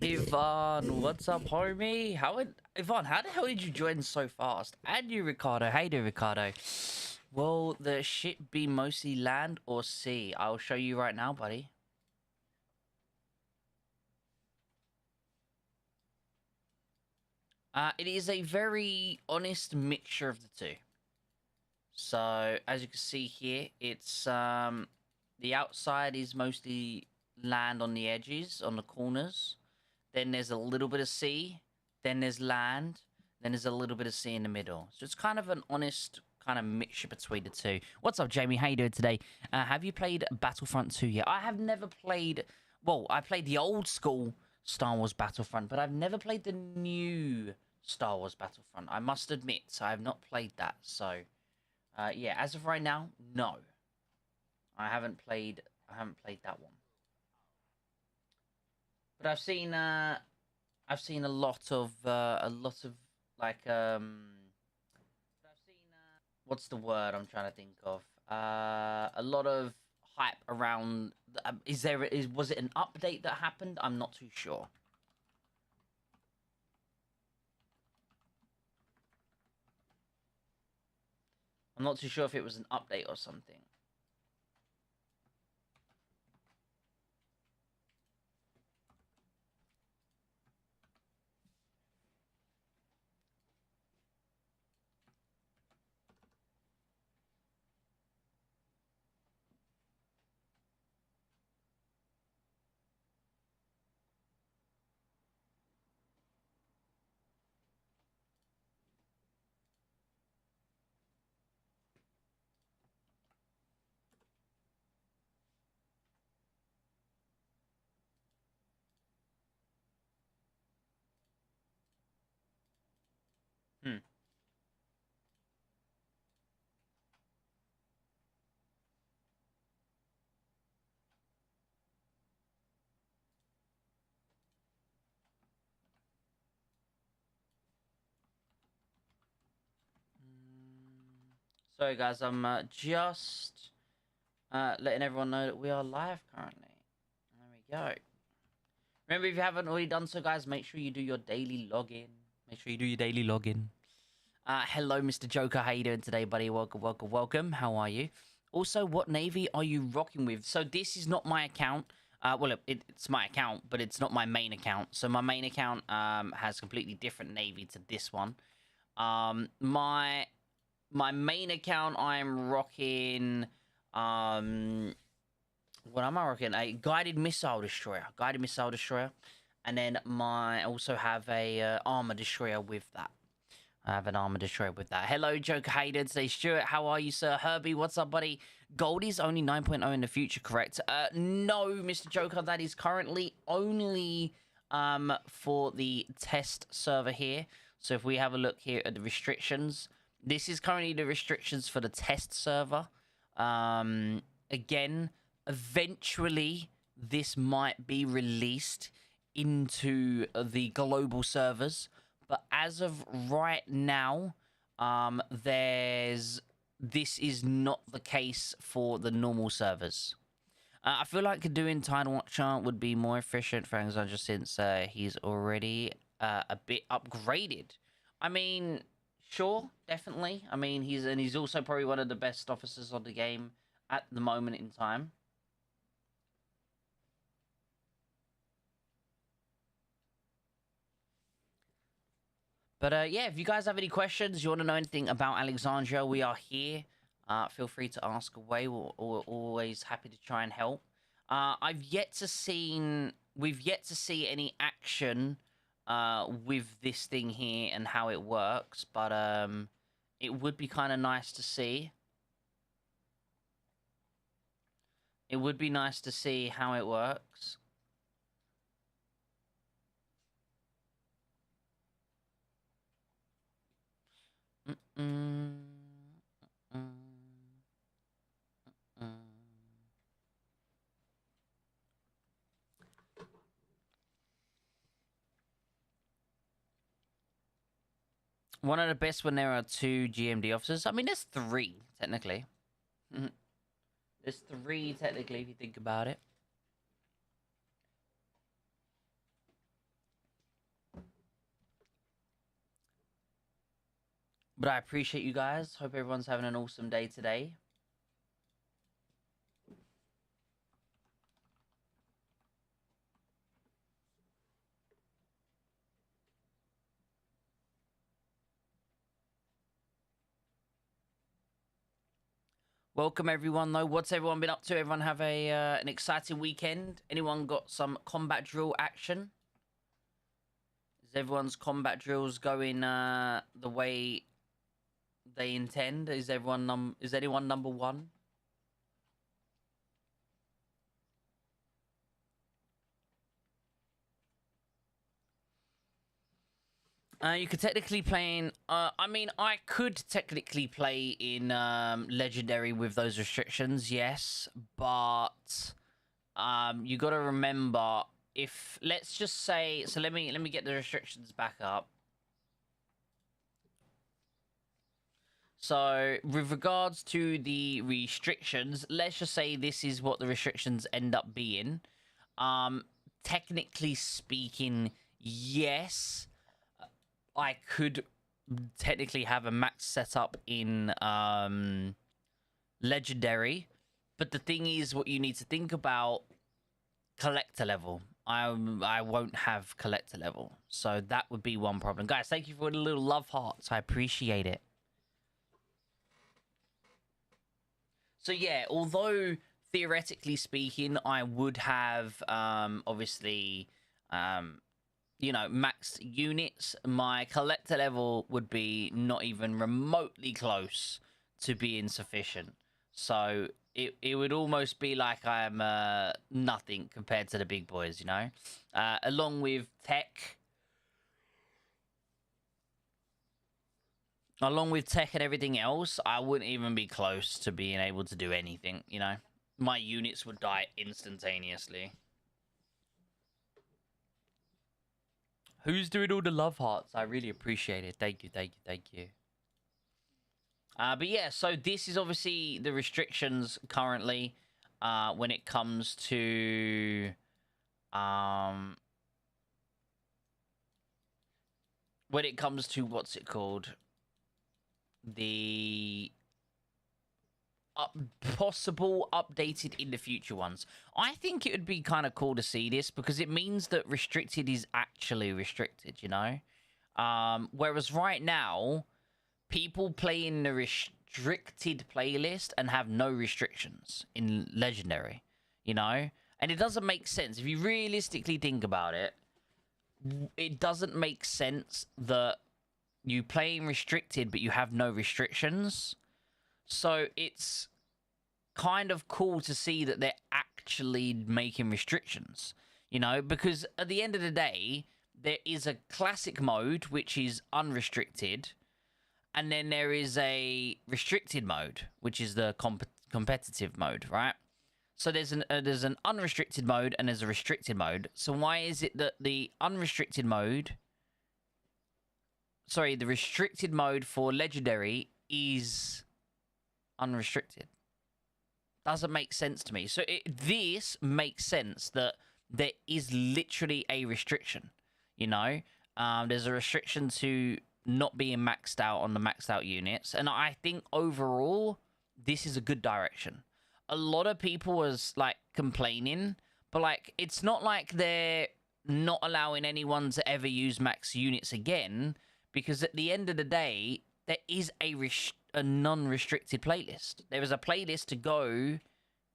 Ivan, what's up, homie? Ivan, how the hell did you join so fast? And you, Ricardo. Hey there, Ricardo. Will the ship be mostly land or sea? I'll show you right now, buddy. It is a very honest mixture of the two. So, as you can see here, it's the outside is mostly land on the edges, on the corners. Then there's a little bit of sea, then there's land, then there's a little bit of sea in the middle. So it's kind of an honest kind of mixture between the two. What's up, Jamie? How you doing today? Have you played Battlefront 2 yet? I have never played... Well, I played the old school Star Wars Battlefront, but I've never played the new Star Wars Battlefront. I must admit, so I have not played that. So, yeah, as of right now, no. I haven't played that one. But I've seen a lot of like what's the word I'm trying to think of? A lot of hype around. Was it an update that happened? I'm not too sure. I'm not too sure if it was an update or something. Hmm. Sorry, guys. I'm just letting everyone know that we are live currently. There we go. Remember, if you haven't already done so, guys, make sure you do your daily login. Make sure you do your daily login. Hello, Mr. Joker. How you doing today, buddy? Welcome, welcome, welcome. How are you? Also, what navy are you rocking with? So this is not my account. Well, it's my account, but it's not my main account. So my main account has completely different navy to this one. My main account, I'm rocking. What am I rocking? A guided missile destroyer. Guided missile destroyer. And then I also have a armor destroyer with that. I have an armor destroyer with that. Hello, Joker Hayden. Today, Stuart. How are you, sir? Herbie, what's up, buddy? Goldie's only 9.0 in the future, correct? No, Mr. Joker. That is currently only for the test server here. So if we have a look here at the restrictions, this is currently the restrictions for the test server. Again, eventually this might be released into the global servers, but as of right now, this is not the case for the normal servers. I feel like doing Tidal Watcher would be more efficient for Alexandria since he's already a bit upgraded. I mean, sure, definitely. I mean, he's also probably one of the best officers of the game at the moment in time. But yeah, if you guys have any questions, you want to know anything about Alexandria, we are here. Feel free to ask away. We're always happy to try and help. We've yet to see any action with this thing here and how it works, but it would be kind of nice to see. It would be nice to see how it works. Mm-mm. Mm-mm. Mm-mm. One of the best when there are two GMD officers. I mean, there's three, technically. There's three, technically, if you think about it. But I appreciate you guys. Hope everyone's having an awesome day today. Welcome everyone though. What's everyone been up to? Everyone have a an exciting weekend? Anyone got some combat drill action? Is everyone's combat drills going the way they intend? Is anyone number one? You could technically play in. I mean, I could technically play in legendary with those restrictions, yes. But you got to remember, if let's just say, so let me get the restrictions back up. So with regards to the restrictions, let's just say this is what the restrictions end up being. Technically speaking, yes, I could technically have a max setup in legendary, but the thing is, what you need to think about, collector level. I won't have collector level, so that would be one problem. Guys, thank you for the little love hearts. I appreciate it. So yeah, although theoretically speaking, I would have obviously you know, maxed units, my collector level would be not even remotely close to being sufficient. So it would almost be like I'm nothing compared to the big boys, you know? Along with tech. Along with tech and everything else, I wouldn't even be close to being able to do anything, you know? My units would die instantaneously. Who's doing all the love hearts? I really appreciate it. Thank you, thank you, thank you. But yeah, so this is obviously the restrictions currently when it comes to what's it called? The possible updated in the future ones. I think it would be kind of cool to see this because it means that restricted is actually restricted, you know? Whereas right now, people play in the restricted playlist and have no restrictions in legendary, you know? And it doesn't make sense. If you realistically think about it, it doesn't make sense that you play in restricted but you have no restrictions. So it's kind of cool to see that they're actually making restrictions, you know, because at the end of the day, there is a classic mode which is unrestricted, and then there is a restricted mode which is the competitive mode, right? So there's an unrestricted mode and there's a restricted mode. So why is it that the restricted mode for legendary is unrestricted? Doesn't make sense to me. So this makes sense that there is literally a restriction, you know? There's a restriction to not being maxed out on the maxed out units. And I think overall, this is a good direction. A lot of people was like complaining, but like, it's not like they're not allowing anyone to ever use max units again, because at the end of the day, there is a non-restricted playlist. There is a playlist to go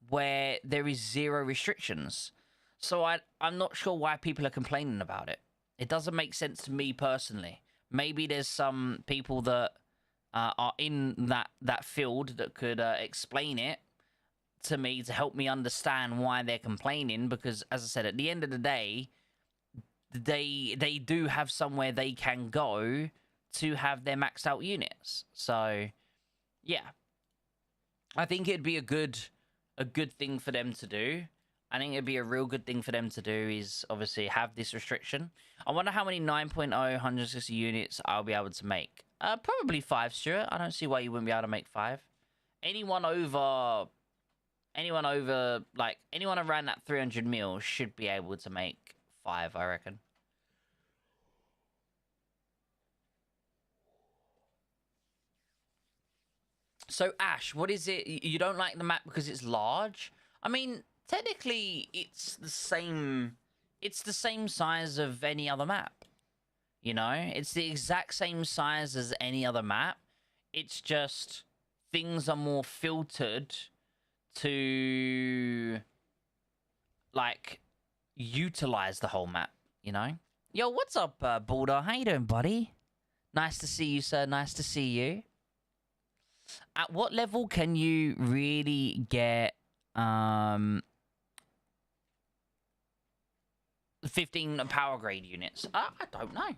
where there is zero restrictions. So I'm not sure why people are complaining about it. It doesn't make sense to me personally. Maybe there's some people that are in that field that could explain it to me to help me understand why they're complaining. Because, as I said, at the end of the day, they do have somewhere they can go to have their maxed out units. So, yeah, I think it'd be a good thing for them to do. I think it'd be a real good thing for them to do is obviously have this restriction. I wonder how many 9.0 160 units I'll be able to make. Probably 5, Stuart. I don't see why you wouldn't be able to make 5. Anyone around that 300 mil should be able to make 5, I reckon. So Ash, what is it? You don't like the map because it's large? I mean, technically, it's the same. It's the same size of any other map. You know, it's the exact same size as any other map. It's just things are more filtered to like utilize the whole map. You know. Yo, what's up, Balder? How you doing, buddy? Nice to see you, sir. Nice to see you. At what level can you really get 15 power grade units? I don't know,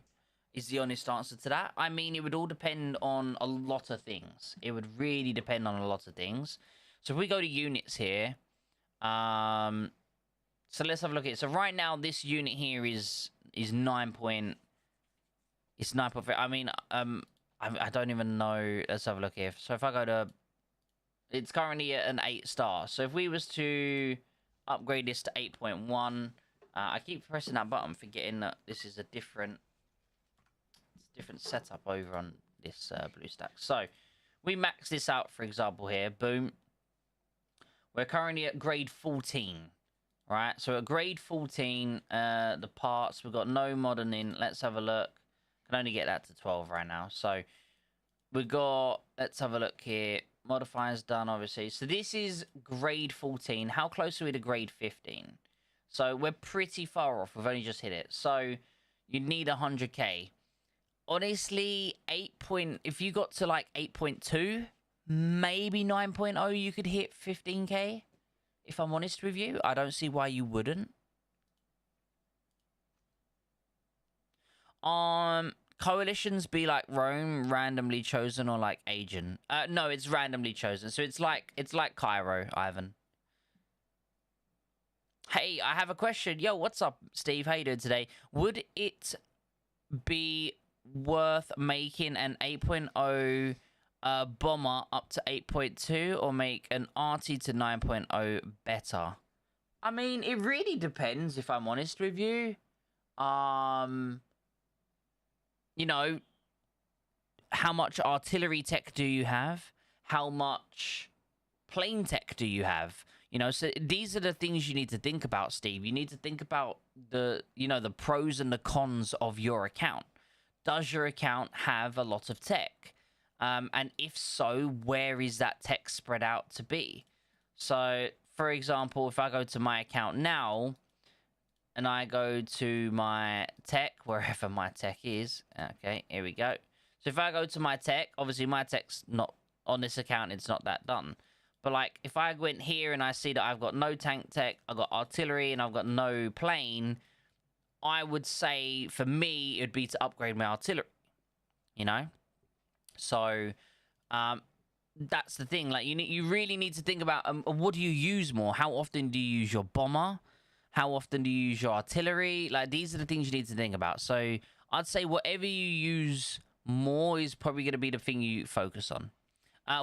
is the honest answer to that. I mean, it would all depend on a lot of things. It would really depend on a lot of things. So if we go to units here, so let's have a look at it. So right now, this unit here is 9 point... It's 9.3. I mean, I don't even know. Let's have a look here. So if I go to... It's currently at an 8-star. So if we was to upgrade this to 8.1... I keep pressing that button, forgetting that this is a different setup over on this BlueStack. So we max this out, for example, here. Boom. We're currently at grade 14. Right? So at grade 14, the parts, we've got no modern in. Let's have a look. Can only get that to 12 right now. So we got, let's have a look here. Modifiers done, obviously. So this is grade 14. How close are we to grade 15? So we're pretty far off. We've only just hit it. So you need 100k. Honestly, if you got to like 8.2, maybe 9.0, you could hit 15k. If I'm honest with you, I don't see why you wouldn't. Coalitions be like Rome, randomly chosen, or like Agent? No, it's randomly chosen. So it's like Cairo, Ivan. Hey, I have a question. Yo, what's up, Steve? How you doing today? Would it be worth making an 8.0 bomber up to 8.2, or make an RT to 9.0 better? I mean, it really depends, if I'm honest with you. You know, how much artillery tech do you have? How much plane tech do you have? You know, so these are the things you need to think about, Steve. You need to think about the pros and the cons of your account. Does your account have a lot of tech? And if so, where is that tech spread out to be? So, for example, if I go to my account now, and I go to my tech, wherever my tech is. Okay, here we go. So if I go to my tech, obviously my tech's not, on this account, it's not that done. But like, if I went here and I see that I've got no tank tech, I've got artillery, and I've got no plane, I would say, for me, it would be to upgrade my artillery. You know? So, that's the thing. Like, you really need to think about, what do you use more? How often do you use your bomber? How often do you use your artillery? Like, these are the things you need to think about. So I'd say whatever you use more is probably going to be the thing you focus on.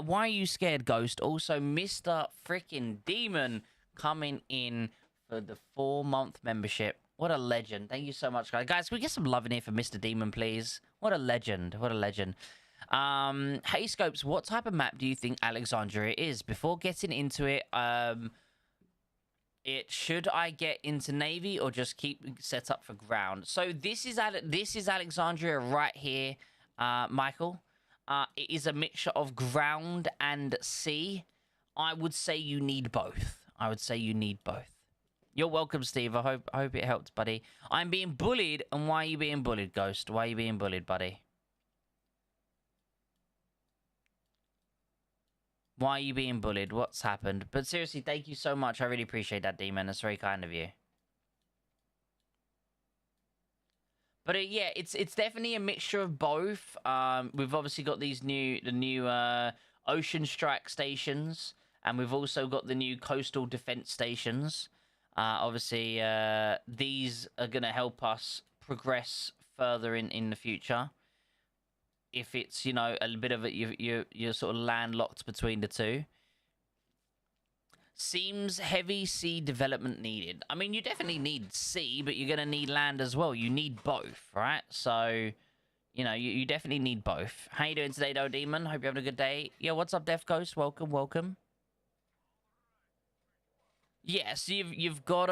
Why are you scared, Ghost? Also, Mr. Freaking Demon coming in for the 4-month membership. What a legend. Thank you so much, guys. Guys, can we get some love in here for Mr. Demon, please? What a legend. What a legend. Hey, Scopes, what type of map do you think Alexandria is? Before getting into it, should I get into Navy or just keep set up for ground? So this is Alexandria right here, Michael. It is a mixture of ground and sea. I would say you need both. You're welcome, Steve. I hope it helped, buddy. I'm being bullied, and why are you being bullied, Ghost? Why are you being bullied, buddy? Why are you being bullied? What's happened? But seriously, thank you so much. I really appreciate that, Demon. That's very kind of you. But yeah, it's definitely a mixture of both. We've obviously got the new Ocean Strike stations, and we've also got the new Coastal Defense stations. Obviously, these are going to help us progress further in the future. If it's, you know, a bit of you're sort of landlocked between the two. Seems heavy sea development needed. I mean, you definitely need sea, but you're going to need land as well. You need both, right? So, You know, you definitely need both. How you doing today, though, Demon? Hope you're having a good day. Yeah, what's up, Death Ghost? Welcome, welcome. Yeah, so you've got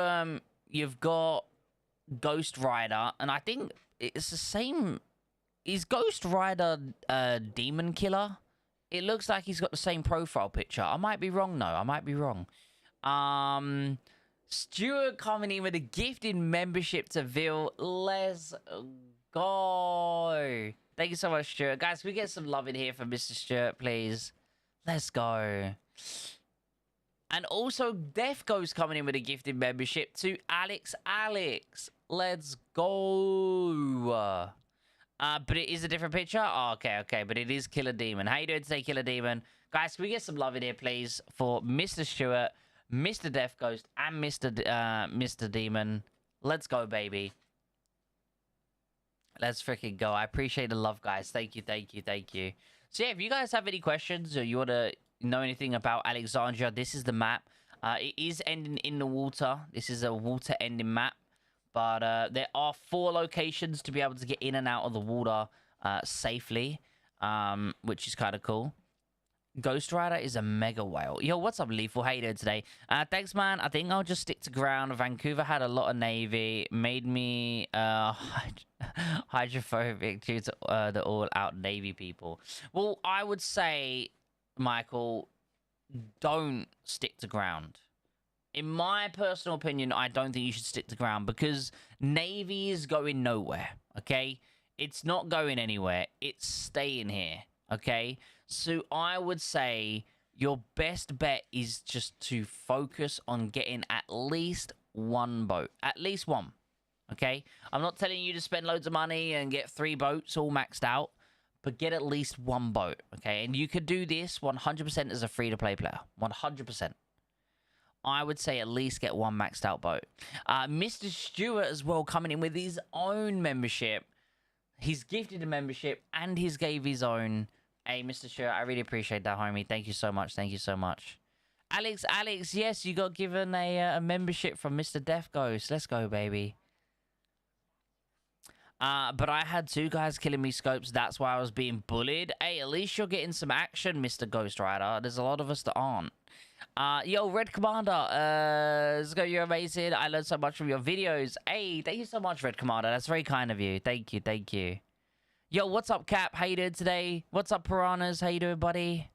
Ghost Rider, and I think it's the same. Is Ghost Rider a demon killer? It looks like he's got the same profile picture. I might be wrong though. I might be wrong. Um, Stuart coming in with a gifted membership to Ville. Let's go. Thank you so much, Stuart. Guys, can we get some love in here for Mr. Stuart, please? Let's go. And also, Death Ghost coming in with a gifted membership to Alex. Let's go. But it is a different picture? Oh, okay. But it is Killer Demon. How you doing today, Killer Demon? Guys, can we get some love in here, please, for Mr. Stewart, Mr. Death Ghost, and Mr. Demon. Let's go, baby. Let's freaking go. I appreciate the love, guys. Thank you. So, yeah, if you guys have any questions or you want to know anything about Alexandria, this is the map. It is ending in the water. This is a water ending map. But there are 4 locations to be able to get in and out of the water safely, which is kind of cool. Ghost Rider is a mega whale. Yo, what's up, Lethal? How you doing today? Thanks, man. I think I'll just stick to ground. Vancouver had a lot of Navy. Made me hydrophobic due to the all-out Navy people. Well, I would say, Michael, don't stick to ground. In my personal opinion, I don't think you should stick to ground because Navy is going nowhere, okay? It's not going anywhere. It's staying here, okay? So I would say your best bet is just to focus on getting at least one boat. At least one, okay? I'm not telling you to spend loads of money and get 3 boats all maxed out, but get at least one boat, okay? And you could do this 100% as a free-to-play player. 100%. I would say at least get one maxed out boat. Mr. Stewart as well coming in with his own membership. He's gifted a membership and he's gave his own. Hey, Mr. Stewart, I really appreciate that, homie. Thank you so much. Alex, yes, you got given a membership from Mr. Death Ghost. Let's go, baby. But I had 2 guys killing me scopes. That's why I was being bullied. Hey, at least you're getting some action, Mr. Ghost Rider. There's a lot of us that aren't. Yo, Red Commander, you're amazing. I learned so much from your videos. Hey, thank you so much, Red Commander. That's very kind of you. Thank you. Yo, what's up, Cap? How you doing today? What's up, Piranhas? How you doing, buddy?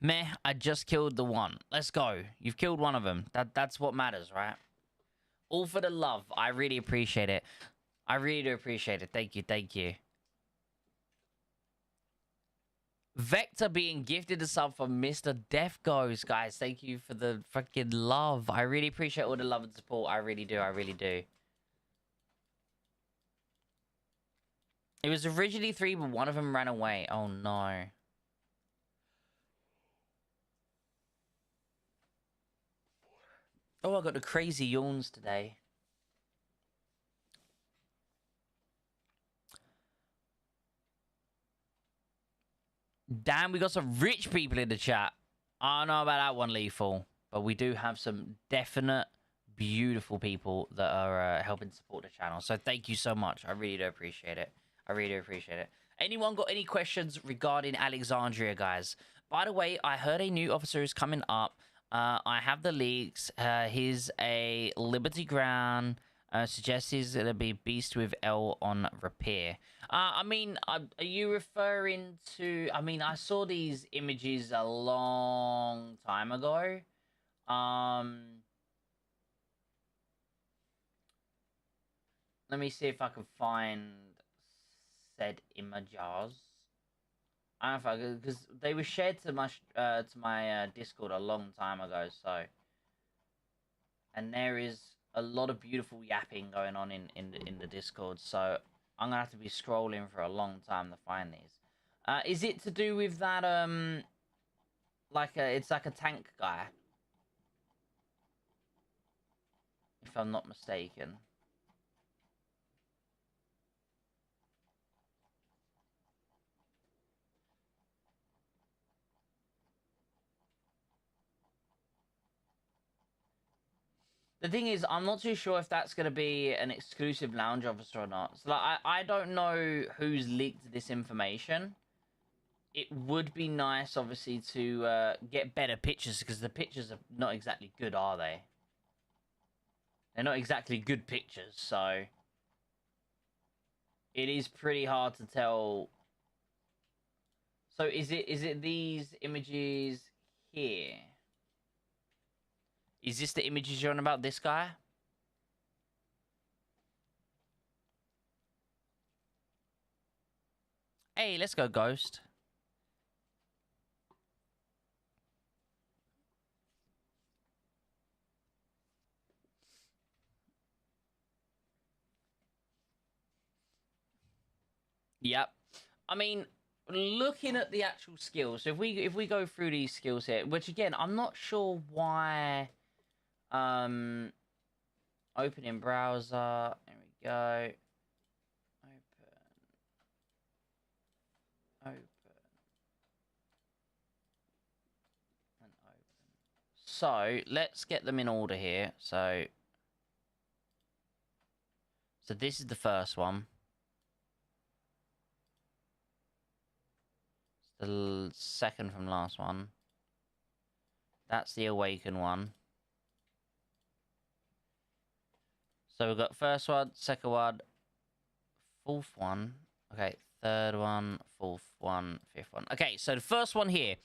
Meh, I just killed the one. Let's go. You've killed one of them. That's what matters, right? All for the love. I really appreciate it. I really do appreciate it. Thank you. Vector being gifted a sub from Mr. Death Ghost, guys. Thank you for the fucking love. I really appreciate all the love and support. I really do. It was originally 3, but one of them ran away. Oh, no. Oh, I got the crazy yawns today. Damn, we got some rich people in the chat. I don't know about that one, Lethal. But we do have some definite, beautiful people that are helping support the channel. So thank you so much. I really do appreciate it. Anyone got any questions regarding Alexandria, guys? By the way, I heard a new officer is coming up. I have the leaks. He's a Liberty Ground. Suggests he's going to be Beast with L on repair. I mean, are you referring to... I mean, I saw these images a long time ago. Let me see if I can find said images. I don't know if because they were shared to my Discord a long time ago, so... And there is a lot of beautiful yapping going on in the Discord, so I'm gonna have to be scrolling for a long time to find these. Is it to do with that it's like a tank guy, if I'm not mistaken? The thing is, I'm not too sure if that's going to be an exclusive lounge officer or not. So, like, I don't know who's leaked this information. It would be nice, obviously, to get better pictures, because the pictures are not exactly good, are they? They're not exactly good pictures, so it is pretty hard to tell. So is it these images here? Is this the images you're on about, this guy? Hey, let's go, Ghost. Yep. I mean, looking at the actual skills, so if we go through these skills here, which again, I'm not sure why. Open in browser. There we go. Open. And open. So let's get them in order here. So this is the first one. The second from last one. That's the awaken one. So we've got first one, second one, fourth one. Okay, third one, fourth one, fifth one. Okay, so the first one here.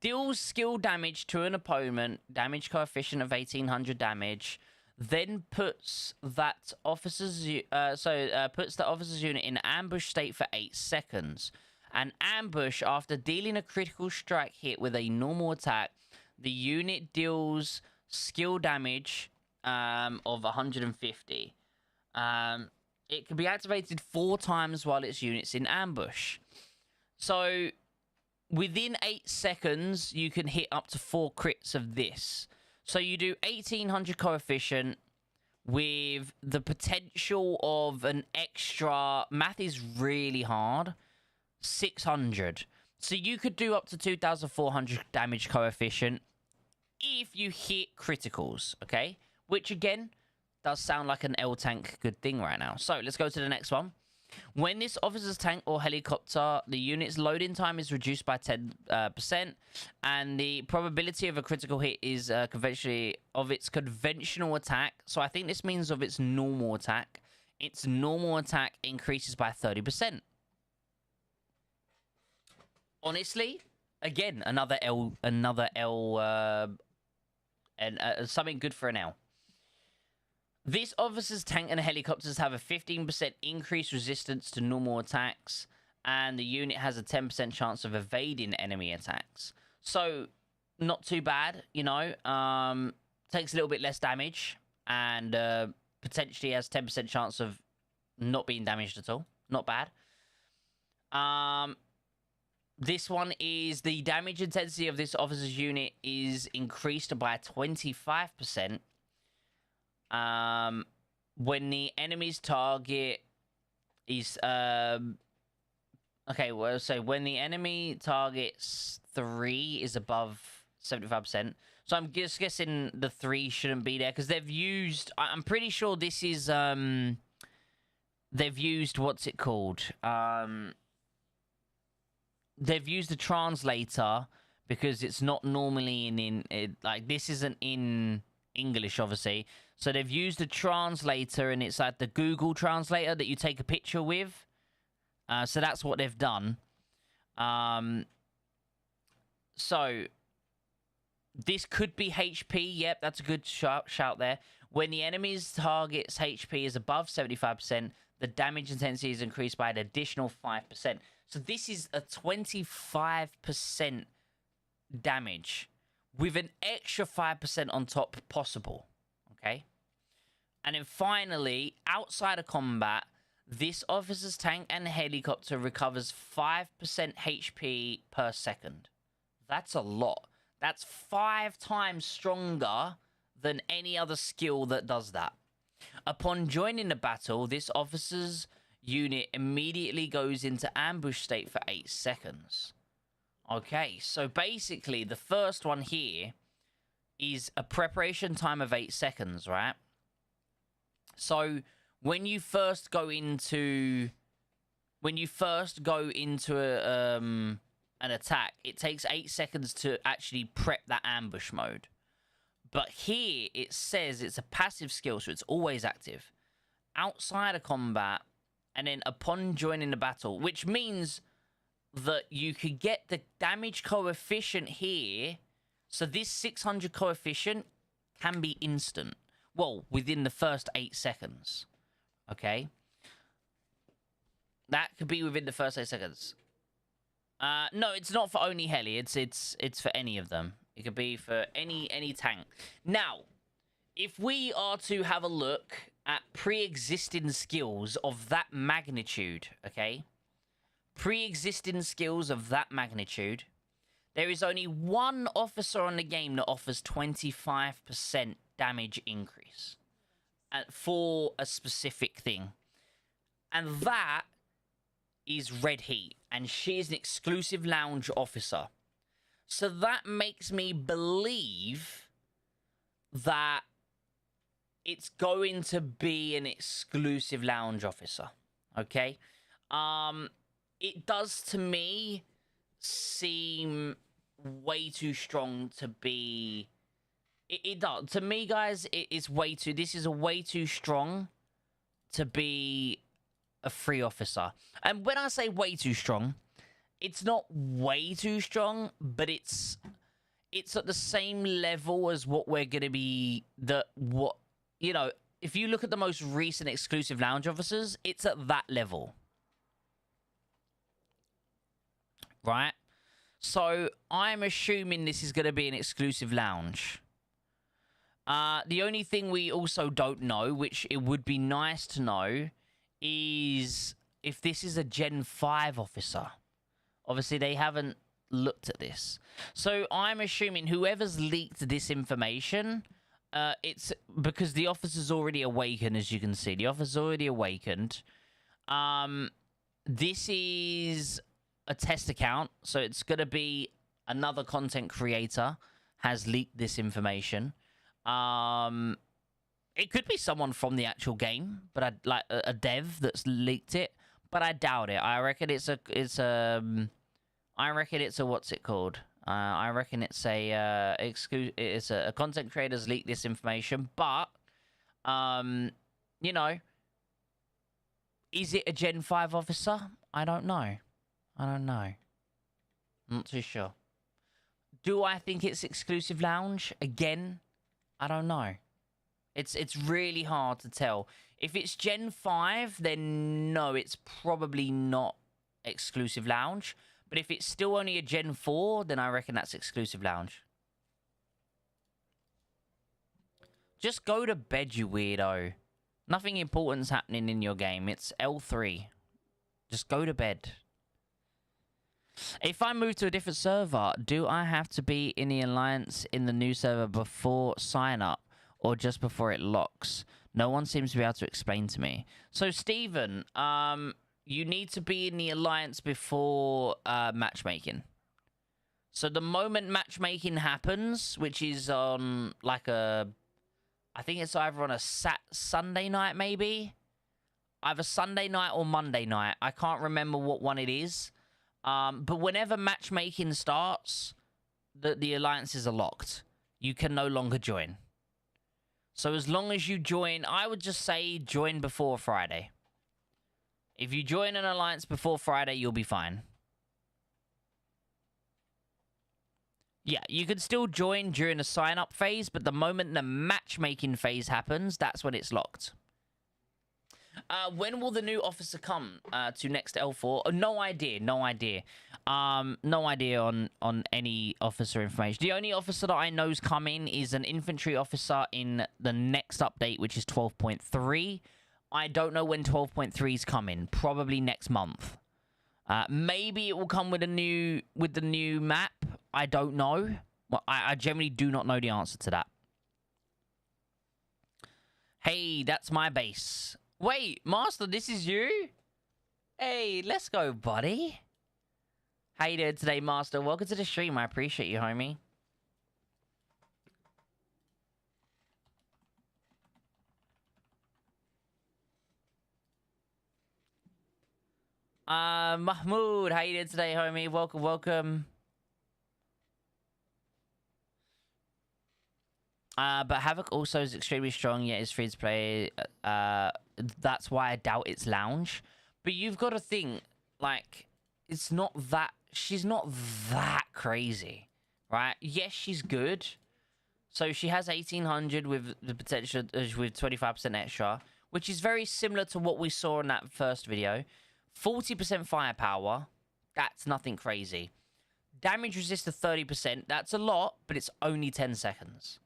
Deals skill damage to an opponent, damage coefficient of 1800 damage, then puts that officer's puts the officer's unit in ambush state for 8 seconds. An ambush after dealing a critical strike hit with a normal attack, the unit deals skill damage of 150. It can be activated 4 times while its unit's in ambush. So within 8 seconds, you can hit up to 4 crits of this. So you do 1800 coefficient with the potential of an extra... Math is really hard. 600. So you could do up to 2400 damage coefficient if you hit criticals, okay? Which, again, does sound like an L-tank good thing right now. So let's go to the next one. When this officer's tank or helicopter, the unit's loading time is reduced by 10%, and the probability of a critical hit is conventionally of its conventional attack. So I think this means of its normal attack. Its normal attack increases by 30%. Honestly, again, another L, and something good for an L. This officer's tank and helicopters have a 15% increased resistance to normal attacks, and the unit has a 10% chance of evading enemy attacks. So, not too bad, you know. Takes a little bit less damage, and potentially has 10% chance of not being damaged at all. Not bad. This one is the damage intensity of this officer's unit is increased by 25%. When the enemy's target is okay, well, so when the enemy target's 3 is above 75%. So I'm just guessing the 3 shouldn't be there because they've used... I'm pretty sure this is they've used, what's it called? They've used the translator because it's not normally like, this isn't in English, obviously. So they've used a translator, and it's like the Google translator that you take a picture with. So that's what they've done. So this could be HP. Yep, that's a good shout there. When the enemy's target's HP is above 75%, the damage intensity is increased by an additional 5%. So this is a 25% damage with an extra 5% on top possible. Okay? And then finally, outside of combat, this officer's tank and helicopter recovers 5% HP per second. That's a lot. That's 5 times stronger than any other skill that does that. Upon joining the battle, this officer's unit immediately goes into ambush state for 8 seconds. Okay, so basically the first one here is a preparation time of 8 seconds, right? So when you first go into an attack, it takes 8 seconds to actually prep that ambush mode. But here it says it's a passive skill, so it's always active. Outside of combat, and then upon joining the battle, which means that you could get the damage coefficient here. So this 600 coefficient can be instant. Well, within the first 8 seconds. Okay? That could be within the first 8 seconds. No, it's not for only heli. It's for any of them. It could be for any tank. Now, if we are to have a look at pre-existing skills of that magnitude, okay? Pre-existing skills of that magnitude, there is only one officer on the game that offers 25% damage increase for a specific thing. And that is Red Heat, and she is an exclusive lounge officer. So that makes me believe that it's going to be an exclusive lounge officer. Okay? It does to me seem way too strong to be... It does. To me, guys, it is way too... This is a way too strong to be a free officer. And when I say way too strong, it's not way too strong, but it's at the same level as what we're going to be... You know, if you look at the most recent exclusive lounge officers, it's at that level. Right? So, I'm assuming this is going to be an exclusive lounge. The only thing we also don't know, which it would be nice to know, is if this is a Gen 5 officer. Obviously, they haven't looked at this. So, I'm assuming whoever's leaked this information... it's because the officer's already awakened, as you can see. The officer's already awakened. This is a test account, so it's going to be another content creator has leaked this information. It could be someone from the actual game, but like a dev that's leaked it. But I doubt it. I reckon it's a what's it called? I reckon it's a content creator's leaked this information, but you know, is it a Gen 5 officer? I don't know. I'm not too sure. Do I think it's exclusive lounge? Again, I don't know. It's really hard to tell. If it's Gen 5, then no, it's probably not exclusive lounge. But if it's still only a Gen 4, then I reckon that's exclusive lounge. Just go to bed, you weirdo. Nothing important's happening in your game. It's L3. Just go to bed. If I move to a different server, do I have to be in the alliance in the new server before sign up or just before it locks? No one seems to be able to explain to me. So, Steven, you need to be in the alliance before matchmaking. So the moment matchmaking happens, which is on like I think it's either on a Sunday night, maybe? Either Sunday night or Monday night. I can't remember what one it is. But whenever matchmaking starts, the alliances are locked. You can no longer join. So as long as you join, I would just say join before Friday. If you join an alliance before Friday, you'll be fine. Yeah, you can still join during the sign-up phase, but the moment the matchmaking phase happens, that's when it's locked. When will the new officer come to next L4? Oh, no idea, no idea. No idea on any officer information. The only officer that I know's coming is an infantry officer in the next update, which is 12.3. I don't know when 12.3 is coming. Probably next month. Maybe it will come with the new map. I don't know. Well, I generally do not know the answer to that. Hey, that's my base. Wait, Master, this is you? Hey, let's go, buddy. How you doing today, Master? Welcome to the stream. I appreciate you, homie. Mahmood, how you doing today, homie? Welcome, welcome. But Havoc also is extremely strong, yet is free to play. That's why I doubt it's lounge. But you've got to think, like, it's not that... She's not that crazy, right? Yes, she's good. So she has 1800 with the potential with 25% extra, which is very similar to what we saw in that first video. 40% firepower, that's nothing crazy. Damage resist to 30%, that's a lot, but it's only 10 seconds.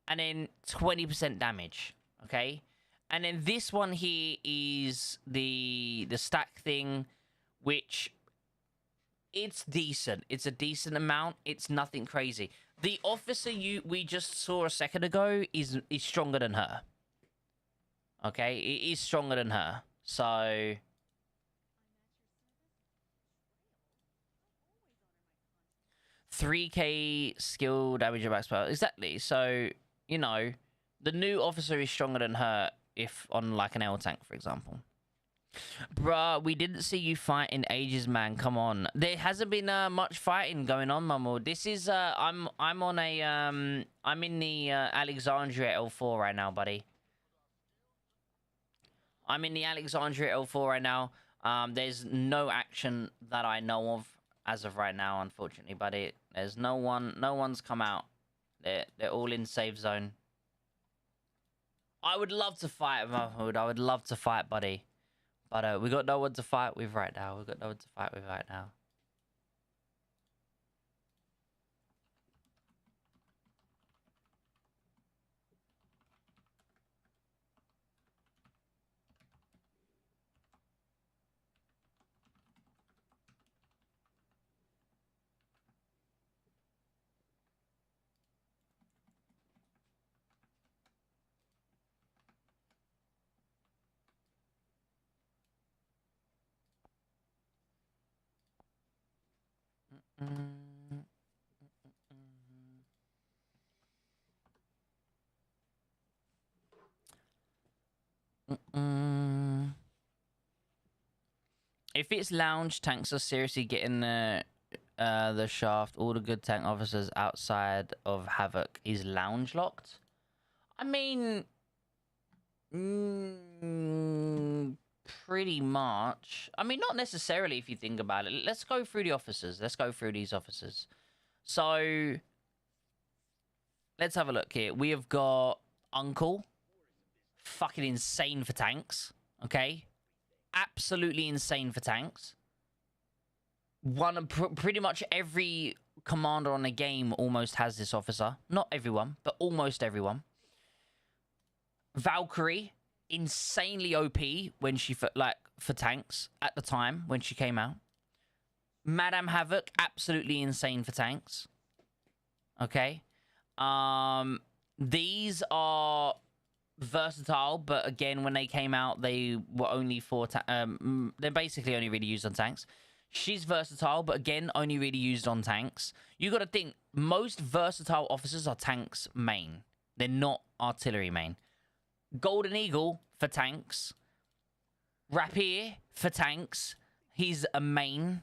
And then 20% damage, okay? And then this one here is the stack thing, which it's decent. It's a decent amount. It's nothing crazy. The officer we just saw a second ago is stronger than her. Okay, it is stronger than her. So 3k skill damage of max power. Exactly. So, you know, the new officer is stronger than her if on like an L tank, for example. Bruh, we didn't see you fight in ages, man. Come on. There hasn't been much fighting going on, Mamo. This is I'm on a I'm in the Alexandria L4 right now, buddy. I'm in the Alexandria L4 right now. There's no action that I know of as of right now, unfortunately, buddy. There's no one's come out. They're all in safe zone. I would love to fight, Mahmood. I would love to fight, buddy. But we got no one to fight with right now. We got no one to fight with right now. If it's lounge, tanks are seriously getting the shaft. All the good tank officers outside of Havoc is lounge locked. I mean, pretty much. I mean, not necessarily if you think about it. Let's go through the officers. Let's go through these officers. So, let's have a look here. We have got Uncle. Fucking insane for tanks. Okay? Absolutely insane for tanks. Pretty much every commander on the game almost has this officer. Not everyone, but almost everyone. Valkyrie, insanely OP when she for tanks at the time when she came out. Madame Havoc, absolutely insane for tanks. Okay. These are versatile, but again, when they came out, they were only for they're basically only really used on tanks. She's versatile, but again, only really used on tanks. You got to think, most versatile officers are tanks main. They're not artillery main. Golden Eagle for tanks. Rapier for tanks. He's a main.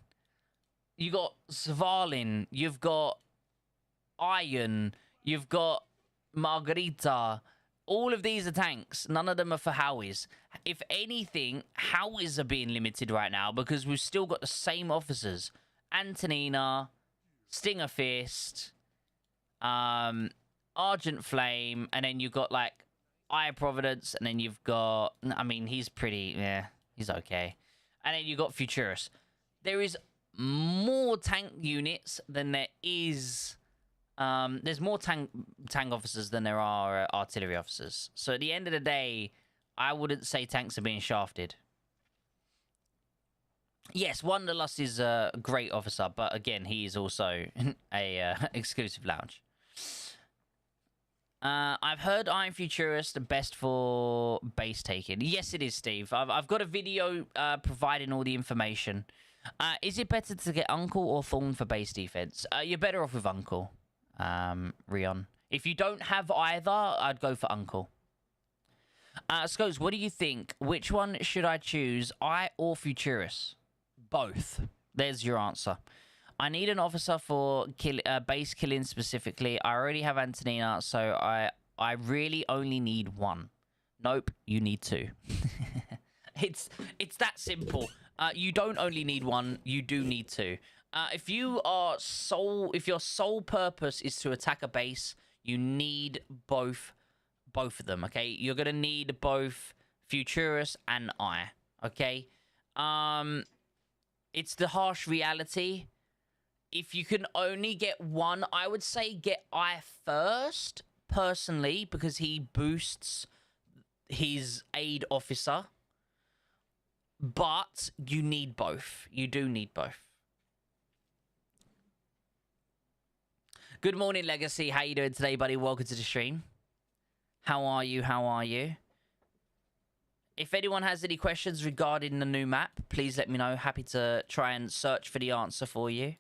You got Svalin. You've got Iron. You've got Margarita. All of these are tanks. None of them are for Howies. If anything, Howies are being limited right now because we've still got the same officers. Antonina, Stinger Fist, Argent Flame, and then you've got, like, Eye of Providence, and then you've got... I mean, he's pretty... Yeah, he's okay. And then you've got Futurus. There is more tank units than there is... there's more tank officers than there are artillery officers. So at the end of the day, I wouldn't say tanks are being shafted. Yes, Wanderlust is a great officer, but again, he is also a exclusive lounge. I've heard Iron Futurist best for base taking. Yes, it is, Steve. I've got a video providing all the information. Is it better to get Uncle or Thorn for base defense? You're better off with Uncle. Rion. If you don't have either, I'd go for Uncle. Scopes, what do you think? Which one should I choose? I or Futurus? Both. There's your answer. I need an officer for base killing specifically. I already have Antonina, so I really only need one. Nope, you need two. It's that simple. You don't only need one, you do need two. If your sole purpose is to attack a base, you need both of them, okay? You're gonna need both Futurus and I, okay? It's the harsh reality. If you can only get one, I would say get I first, personally, because he boosts his aid officer. But you need both. You do need both. Good morning, Legacy. How you doing today, buddy? Welcome to the stream. How are you? How are you? If anyone has any questions regarding the new map, please let me know. Happy to try and search for the answer for you.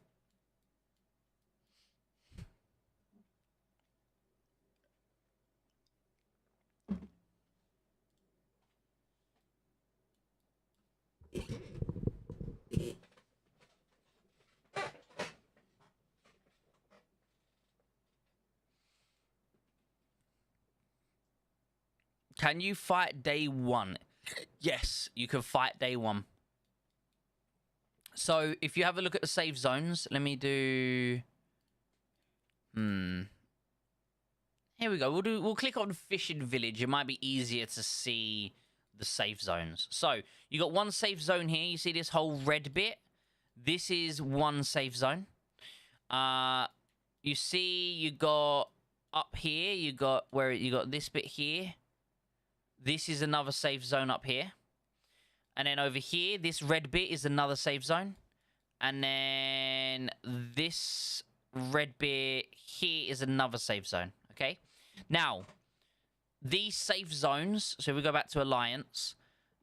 Can you fight day one? Yes, you can fight day one. So if you have a look at the save zones, let me do... Here we go. We'll click on Fishing Village. It might be easier to see the safe zones. So you got one safe zone here. You see this whole red bit? This is one safe zone. You see you got up here, you got this bit here. This is another safe zone up here. And then over here, this red bit is another safe zone. And then this red bit here is another safe zone. Okay? Now, these safe zones, so we go back to Alliance,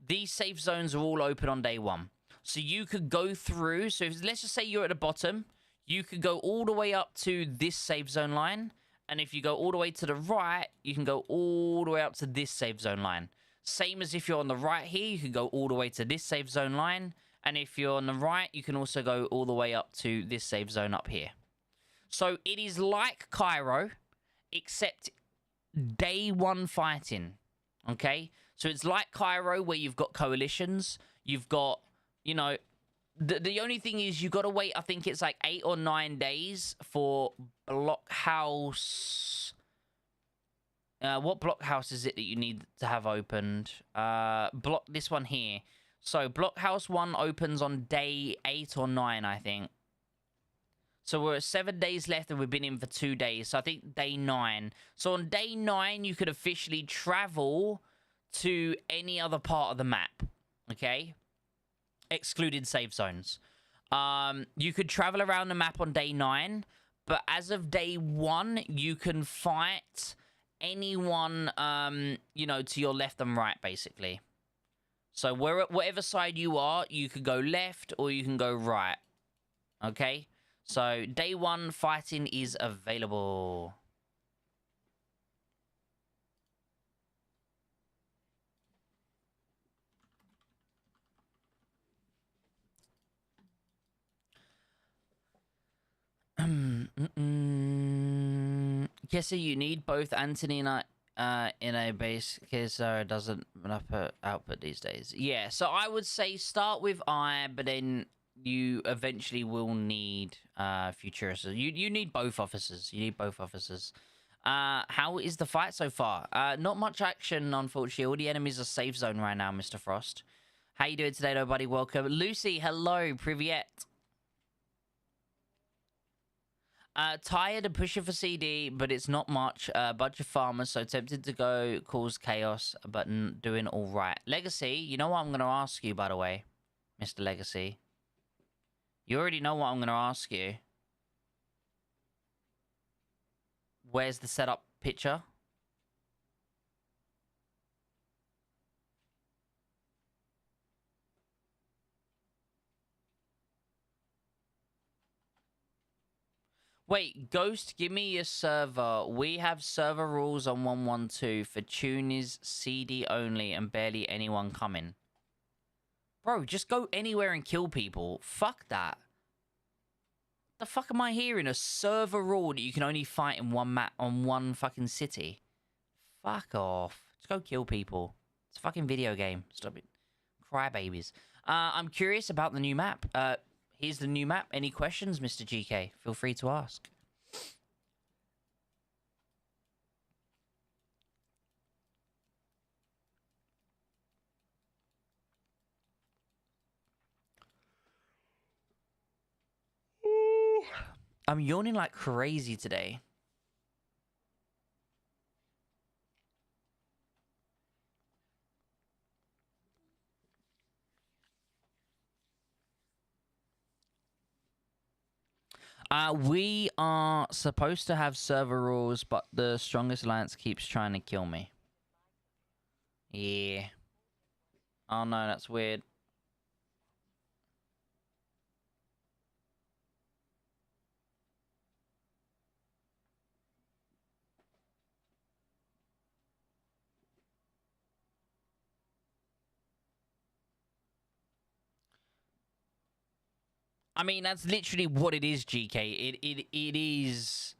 these safe zones are all open on day one. So you could go through, so let's just say you're at the bottom, you could go all the way up to this safe zone line, and if you go all the way to the right, you can go all the way up to this safe zone line. Same as if you're on the right here, you can go all the way to this safe zone line, and if you're on the right, you can also go all the way up to this safe zone up here. So it is like Cairo, except day one fighting, okay? So it's like Cairo where you've got coalitions, you've got, you know, the only thing is you got to wait, I think it's like 8 or 9 days for Blockhouse. What Blockhouse is it that you need to have opened? This one here. So Blockhouse 1 opens on day 8 or 9, I think. So we're at 7 days left and we've been in for 2 days. So I think day 9. So on day 9, you could officially travel to any other part of the map. Okay? Excluded safe zones. You could travel around the map on day 9. But as of day 1, you can fight anyone, you know, to your left and right, basically. So whatever side you are, you could go left or you can go right. Okay? So, day 1 fighting is available. Kessie, you need both Antonina in a base because it doesn't output these days. Yeah, so I would say start with I, but then you eventually will need Futurus. You need both officers. You need both officers. How is the fight so far? Not much action, unfortunately. All the enemies are safe zone right now, Mr. Frost. How you doing today, everybody? Welcome. Lucy, hello. Privyet. Tired of pushing for CD, but it's not much. Bunch of farmers, so tempted to go cause chaos, but doing all right. Legacy, you know what I'm going to ask you, by the way, Mr. Legacy? You already know what I'm going to ask you. Where's the setup picture? Wait, Ghost, give me your server. We have server rules on 112 for tuners, CD only, and barely anyone coming. Bro, just go anywhere and kill people. Fuck that. The fuck am I hearing? A server rule that you can only fight in one map on one fucking city. Fuck off. Just go kill people. It's a fucking video game. Stop it. Crybabies. I'm curious about the new map. Here's the new map. Any questions, Mr. GK? Feel free to ask. I'm yawning like crazy today. We are supposed to have server rules, but the strongest alliance keeps trying to kill me. Yeah. Oh no, that's weird. I mean, that's literally what it is, GK. It is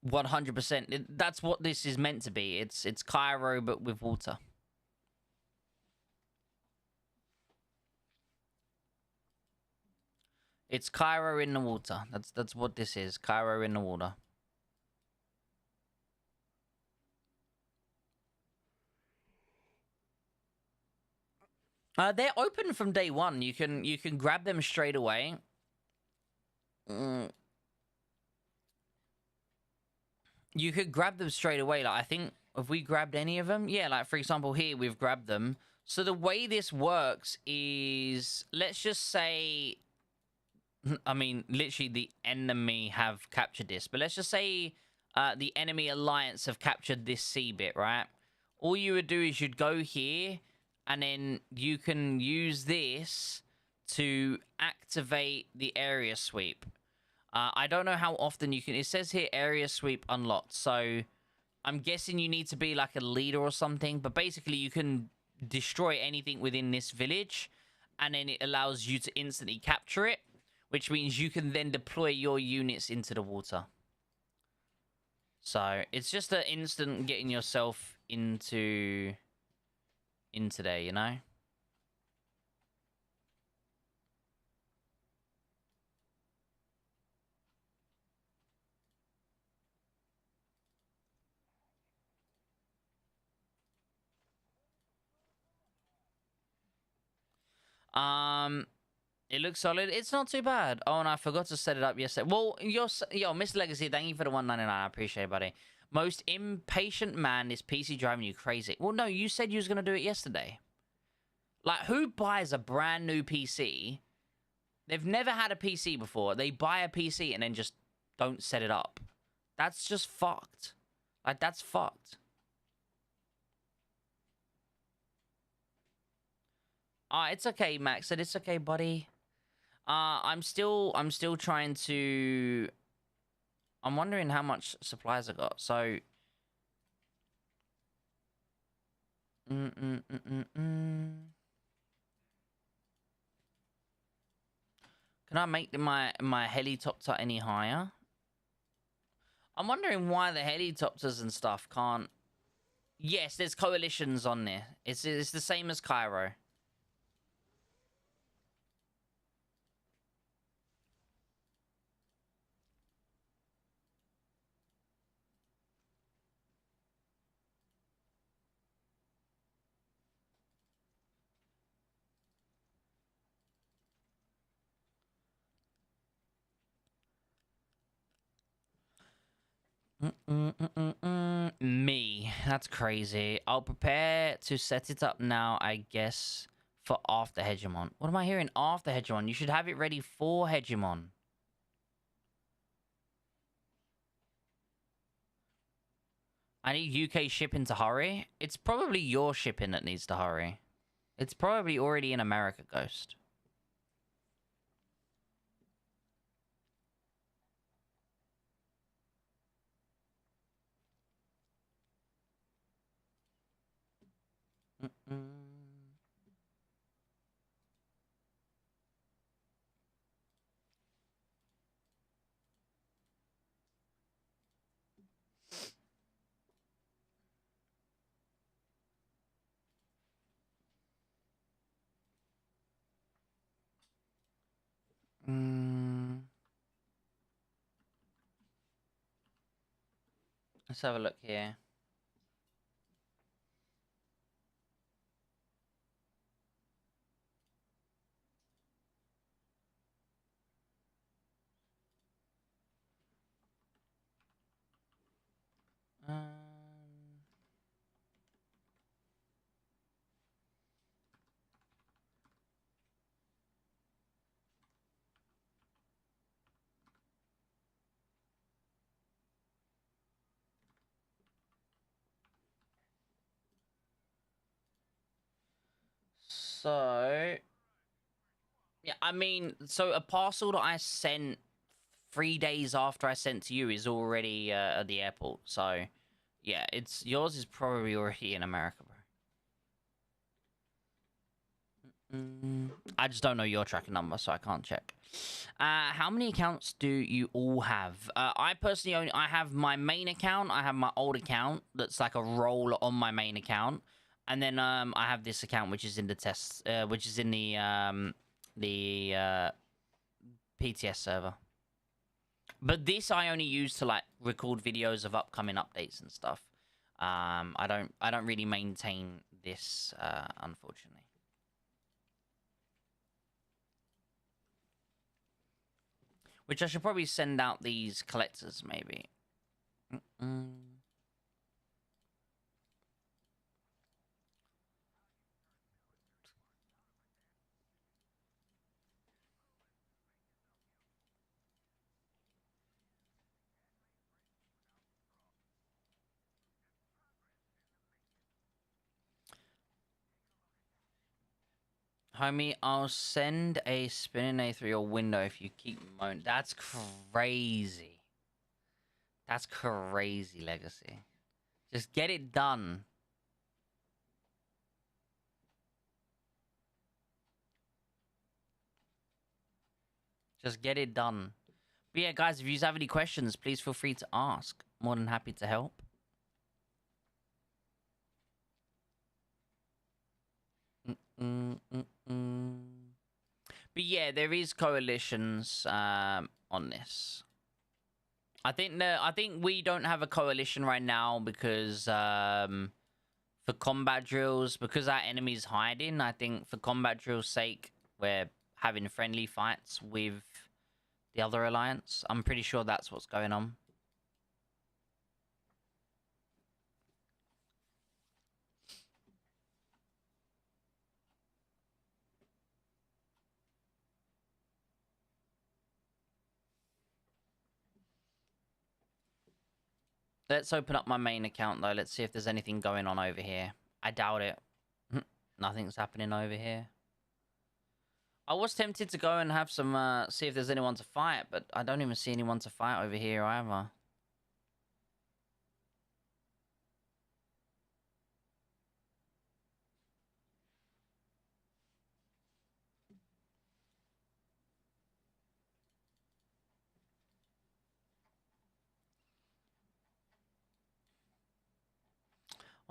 100%. That's what this is meant to be. It's Cairo, but with water. It's Cairo in the water. That's what this is. Cairo in the water. They're open from day one. You can grab them straight away. You could grab them straight away. Like, I think if we grabbed any of them, yeah, like for example here we've grabbed them. So the way this works is, let's just say, I mean, literally the enemy have captured this, but let's just say the enemy alliance have captured this C bit, right? All you would do is you'd go here, and then you can use this to activate the area sweep. I don't know how often you can... It says here area sweep unlocked, so I'm guessing you need to be like a leader or something, but basically you can destroy anything within this village, and then it allows you to instantly capture it, which means you can then deploy your units into the water. So it's just an instant getting yourself into there, you know? It looks solid. It's not too bad. Oh, and I forgot to set it up yesterday. Well, yo, Mr. Legacy, thank you for the 199. I appreciate it, buddy. Most impatient man is PC driving you crazy. Well, no, you said you was going to do it yesterday. Like, who buys a brand new PC? They've never had a PC before. They buy a PC and then just don't set it up. That's just fucked. Like, that's fucked. It's okay, Max said. It's okay, buddy. I'm still trying to... I'm wondering how much supplies I got. So... Can I make my helicopter any higher? I'm wondering why the helicopters and stuff can't... Yes, there's coalitions on there. It's the same as Cairo. Me. That's crazy. I'll prepare to set it up now, I guess, for after Hegemon. What am I hearing? After Hegemon. You should have it ready for Hegemon. I need UK shipping to hurry. It's probably your shipping that needs to hurry. It's probably already in America, Ghost. Let's have a look here. So yeah, I mean, so a parcel that I sent 3 days after I sent to you is already at the airport. So yeah, it's yours is probably already in America, bro. I just don't know your tracking number, so I can't check. How many accounts do you all have? I personally I have my main account. I have my old account that's like a role on my main account, and then I have this account which is in the test, which is in the PTS server. But this I only use to like record videos of upcoming updates and stuff. I don't really maintain this, unfortunately. Which I should probably send out these collectors, maybe. Homie, I'll send a spinning A through your window if you keep moaning. That's crazy. That's crazy, Legacy. Just get it done. Just get it done. But yeah, guys, if you have any questions, please feel free to ask. More than happy to help. But yeah, there is coalitions on this. I think we don't have a coalition right now because for combat drills, because our enemy's hiding, I think for combat drills' sake, we're having friendly fights with the other alliance. I'm pretty sure that's what's going on. Let's open up my main account, though. Let's see if there's anything going on over here. I doubt it. Nothing's happening over here. I was tempted to go and have some, see if there's anyone to fight, but I don't even see anyone to fight over here either.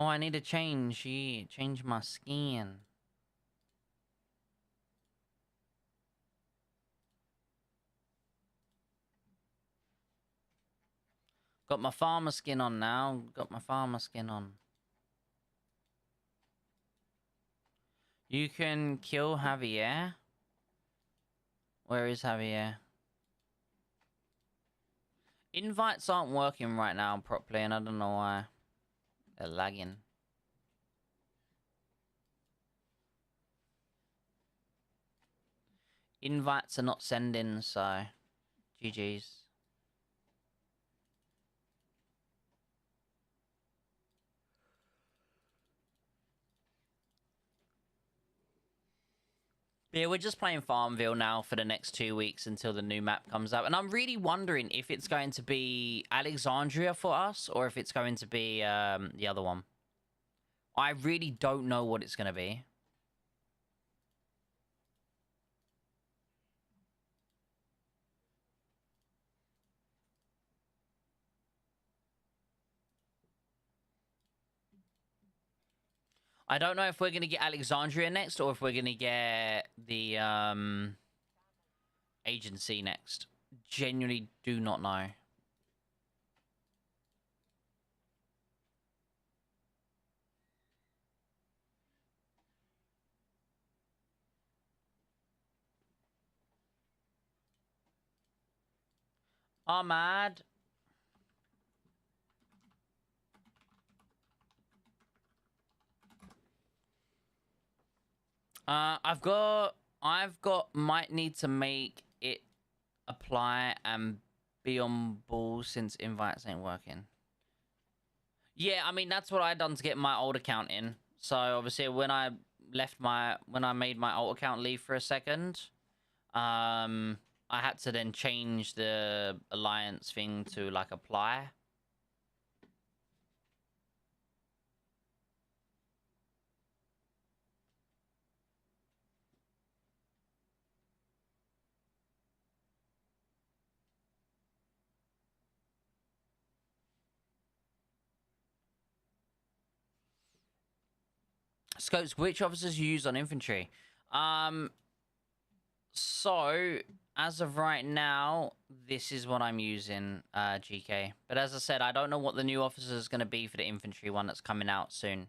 Oh, I need to change my skin. Got my farmer skin on now. Got my farmer skin on. You can kill Javier. Where is Javier? Invites aren't working right now properly, and I don't know why. They're lagging. Invites are not sending, so GG's. Yeah, we're just playing Farmville now for the next 2 weeks until the new map comes out. And I'm really wondering if it's going to be Alexandria for us or if it's going to be the other one. I really don't know what it's going to be. I don't know if we're going to get Alexandria next or if we're going to get the agency next. Genuinely do not know. Ahmad. Might need to make it apply and be on ball since invites ain't working. Yeah, I mean, that's what I done to get my old account in. So obviously when I made my old account leave for a second, I had to then change the alliance thing to like apply. Scopes, which officers you use on infantry? So as of right now, this is what I'm using, GK. But as I said, I don't know what the new officer is going to be for the infantry one that's coming out soon.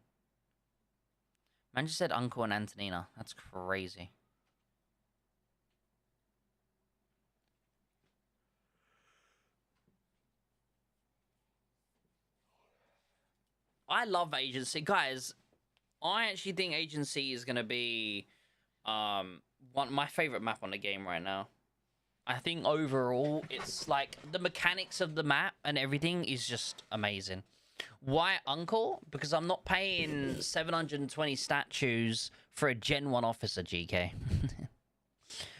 Man just said Uncle and Antonina. That's crazy. I love Agency. Guys, I actually think Agency is going to be my favorite map on the game right now. I think overall, it's like the mechanics of the map and everything is just amazing. Why Uncle? Because I'm not paying 720 statues for a Gen 1 officer, GK.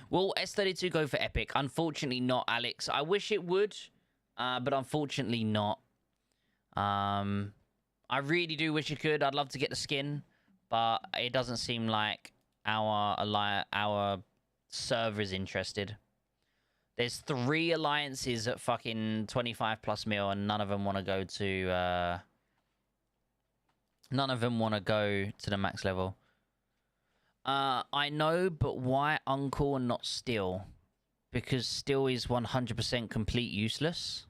Will S32 go for Epic? Unfortunately not, Alex. I wish it would, but unfortunately not. I really do wish it could. I'd love to get the skin, but it doesn't seem like our server is interested. There's 3 alliances at fucking 25 plus mil, and none of them want to go to the max level. I know, but why Uncle and not Steel? Because Steel is 100% complete useless.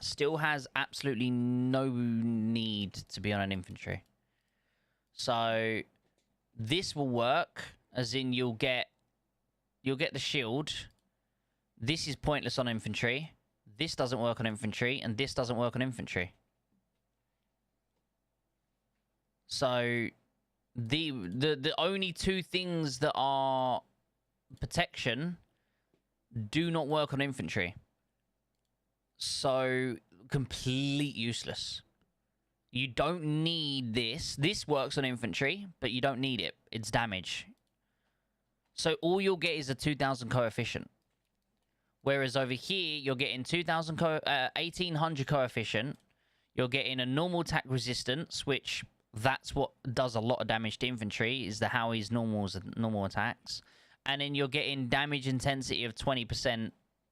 Steel has absolutely no need to be on an infantry. So this will work, as in you'll get the shield. This is pointless on infantry. This doesn't work on infantry, and this doesn't work on infantry. So the only 2 things that are protection do not work on infantry. So complete useless. You don't need this. This works on infantry, but you don't need it. It's damage. So all you'll get is a 2000 coefficient. Whereas over here, you're getting 1800 coefficient. You're getting a normal attack resistance, which that's what does a lot of damage to infantry, is the Howie's normal attacks. And then you're getting damage intensity of 20%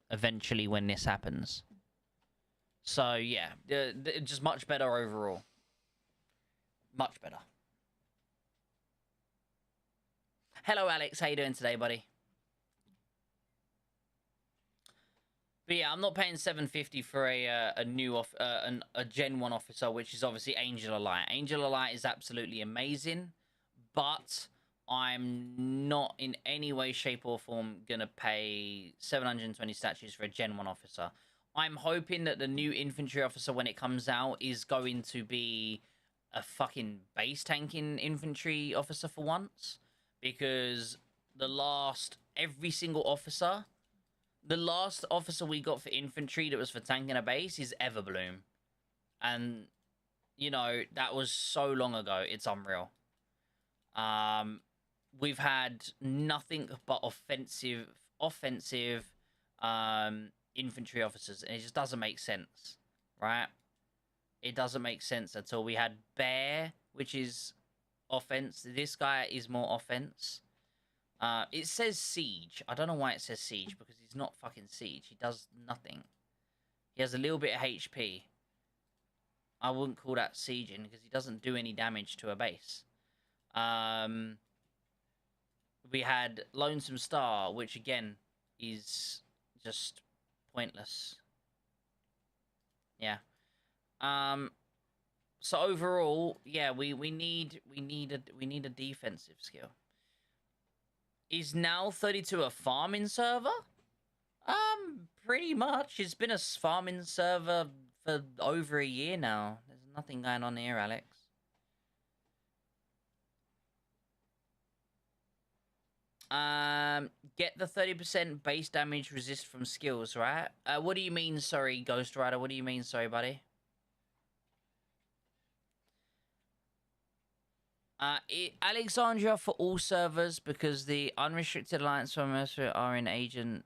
eventually when this happens. So, yeah, just much better overall. Much better. Hello, Alex. How you doing today, buddy? But yeah, I'm not paying 750 for a Gen 1 officer, which is obviously Angel Allight. Angel Allight is absolutely amazing, but I'm not in any way, shape, or form gonna pay 720 statues for a Gen 1 officer. I'm hoping that the new infantry officer, when it comes out, is going to be a fucking base tanking infantry officer for once, because the last officer we got for infantry that was for tanking a base is Everbloom. And, you know, that was so long ago. It's unreal. We've had nothing but offensive infantry officers, and it just doesn't make sense, right? It doesn't make sense at all. We had Bear, which is offense. This guy is more offense. It says Siege. I don't know why it says Siege, because he's not fucking Siege. He does nothing. He has a little bit of HP. I wouldn't call that sieging, because he doesn't do any damage to a base. Um, we had Lonesome Star, which again is just pointless. Yeah. So overall, yeah, we need a defensive skill. Is now 32 a farming server? Pretty much. It's been a farming server for over a year now. There's nothing going on here, Alex. Get the 30% base damage resist from skills, right? What do you mean, sorry, Ghost Rider? What do you mean, sorry, buddy? Alexandria for all servers, because the unrestricted alliance from Mercer are in Agent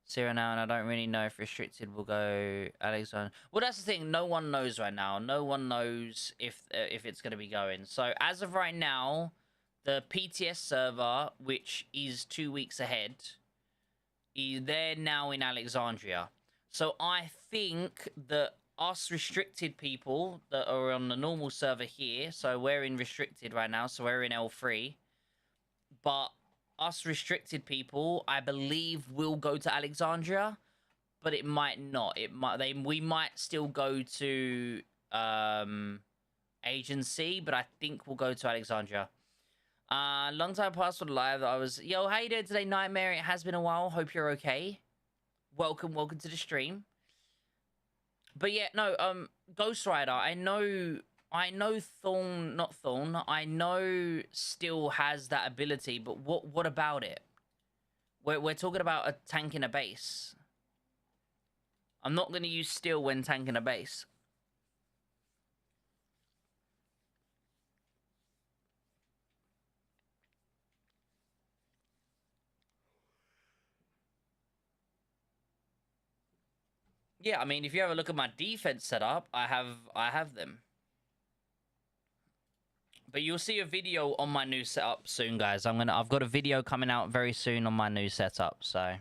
Zero now, and I don't really know if restricted will go Alexandria. Well, that's the thing. No one knows right now. No one knows if it's going to be going. So as of right now, the PTS server, which is 2 weeks ahead, they're now in Alexandria. So I think that us restricted people that are on the normal server here, so we're in restricted right now, so we're in L3, but us restricted people, I believe, will go to Alexandria, but it might not. We might still go to Agency, but I think we'll go to Alexandria. Long time password live. Yo, how you doing today, Nightmare? It has been a while. Hope you're okay. Welcome to the stream. But yeah, no, Ghost Rider, I know Thorn, not Thorn, I know still has that ability, but what about it? We're talking about a tank in a base. I'm not going to use Steel when tanking a base. Yeah, I mean, if you have a look at my defense setup, I have them. But you'll see a video on my new setup soon, guys. I've got a video coming out very soon on my new setup, so.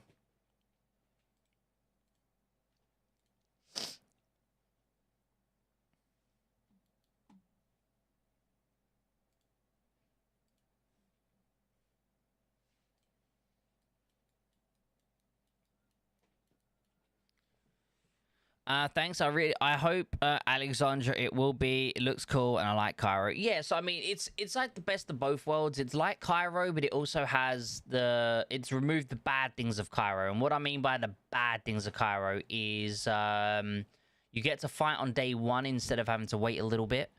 Thanks. I hope Alexandra. It will be. It looks cool, and I like Cairo. Yeah, so I mean, it's like the best of both worlds. It's like Cairo, but it also has it's removed the bad things of Cairo. And what I mean by the bad things of Cairo is you get to fight on day one instead of having to wait a little bit.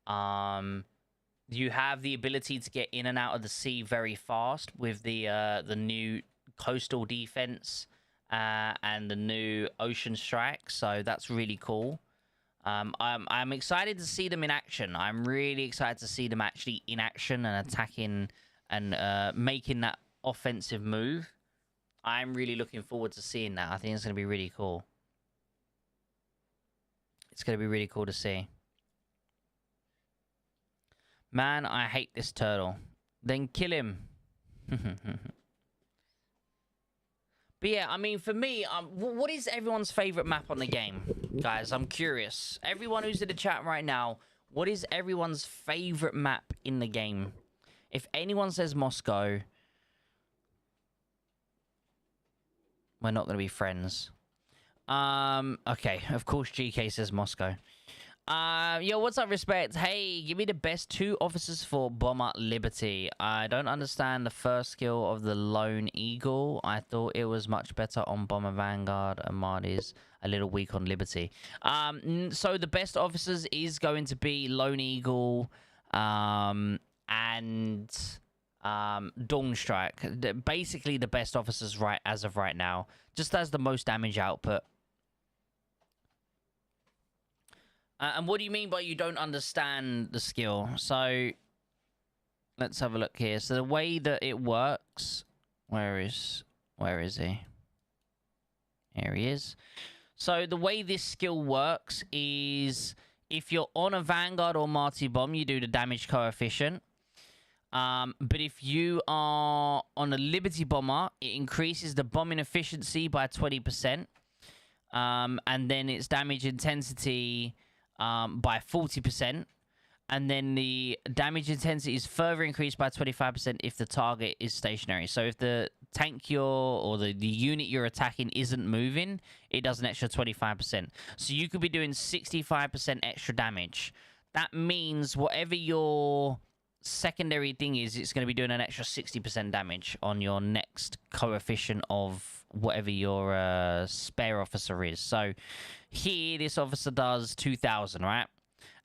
You have the ability to get in and out of the sea very fast with the new coastal defense. And the new Ocean Strike, so that's really cool. I'm excited to see them in action. I'm really excited to see them actually in action and attacking and making that offensive move. I'm really looking forward to seeing that. I think it's going to be really cool. It's going to be really cool to see. Man, I hate this turtle. Then kill him. But yeah, I mean, for me, what is everyone's favorite map on the game? Guys, I'm curious. Everyone who's in the chat right now, what is everyone's favorite map in the game? If anyone says Moscow, we're not going to be friends. Okay, of course GK says Moscow. Yo, what's up, Respect? Hey, give me the best 2 officers for Bomber Liberty. I don't understand the first skill of the Lone Eagle. I thought it was much better on Bomber Vanguard. Ahmad is a little weak on Liberty. So the best officers is going to be Lone Eagle, and Dawn Strike. Basically the best officers as of right now. Just has the most damage output. And what do you mean by you don't understand the skill? So, let's have a look here. So, the way that it works... Where is he? Here he is. So, the way this skill works is... If you're on a Vanguard or Marty Bomb, you do the damage coefficient. But if you are on a Liberty Bomber, it increases the bombing efficiency by 20%. And then its damage intensity... by 40%, And then the damage intensity is further increased by 25% if the target is stationary. So if the tank or the unit you're attacking isn't moving, it does an extra 25%. So you could be doing 65% extra damage. That means whatever your secondary thing is, it's going to be doing an extra 60% damage on your next coefficient of whatever your spare officer is. So here, this officer does 2,000, right?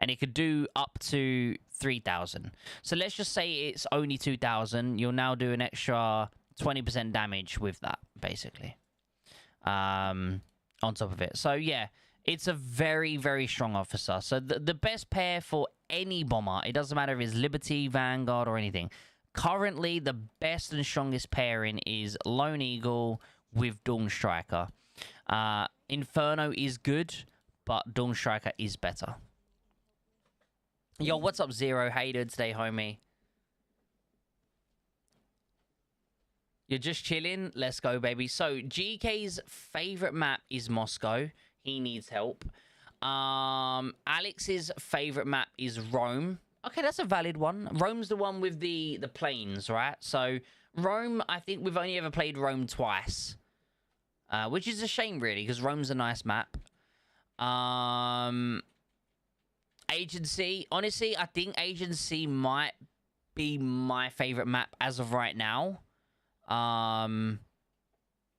And it could do up to 3,000. So let's just say it's only 2,000. You'll now do an extra 20% damage with that, basically, on top of it. So yeah, it's a very, very strong officer. So the best pair for any bomber, it doesn't matter if it's Liberty, Vanguard, or anything. Currently, the best and strongest pairing is Lone Eagle with Dawn Striker. Inferno is good, but Dawn Striker is better. Yo, what's up, Zero? How you doing today, homie? You're just chilling? Let's go, baby. So, GK's favorite map is Moscow. He needs help. Alex's favorite map is Rome. Okay, that's a valid one. Rome's the one with the planes, right? So, Rome, I think we've only ever played Rome twice. Which is a shame, really, because Rome's a nice map. Agency. Honestly, I think Agency might be my favorite map as of right now.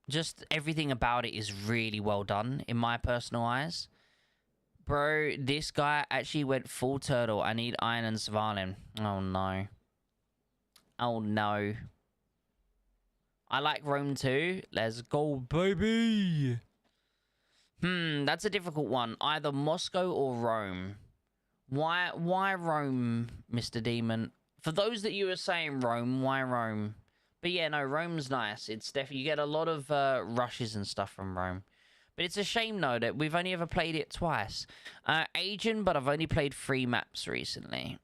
Just everything about it is really well done in my personal eyes. Bro, this guy actually went full turtle. I need Iron and Svalin. Oh, no. Oh, no. I like Rome too. Let's go, baby. That's a difficult one. Either Moscow or Rome. Why Rome, Mr. Demon? For those that you were saying Rome, why Rome? But yeah, no, Rome's nice. It's definitely, you get a lot of rushes and stuff from Rome. But it's a shame, though, that we've only ever played it twice. Aegean, but I've only played 3 maps recently.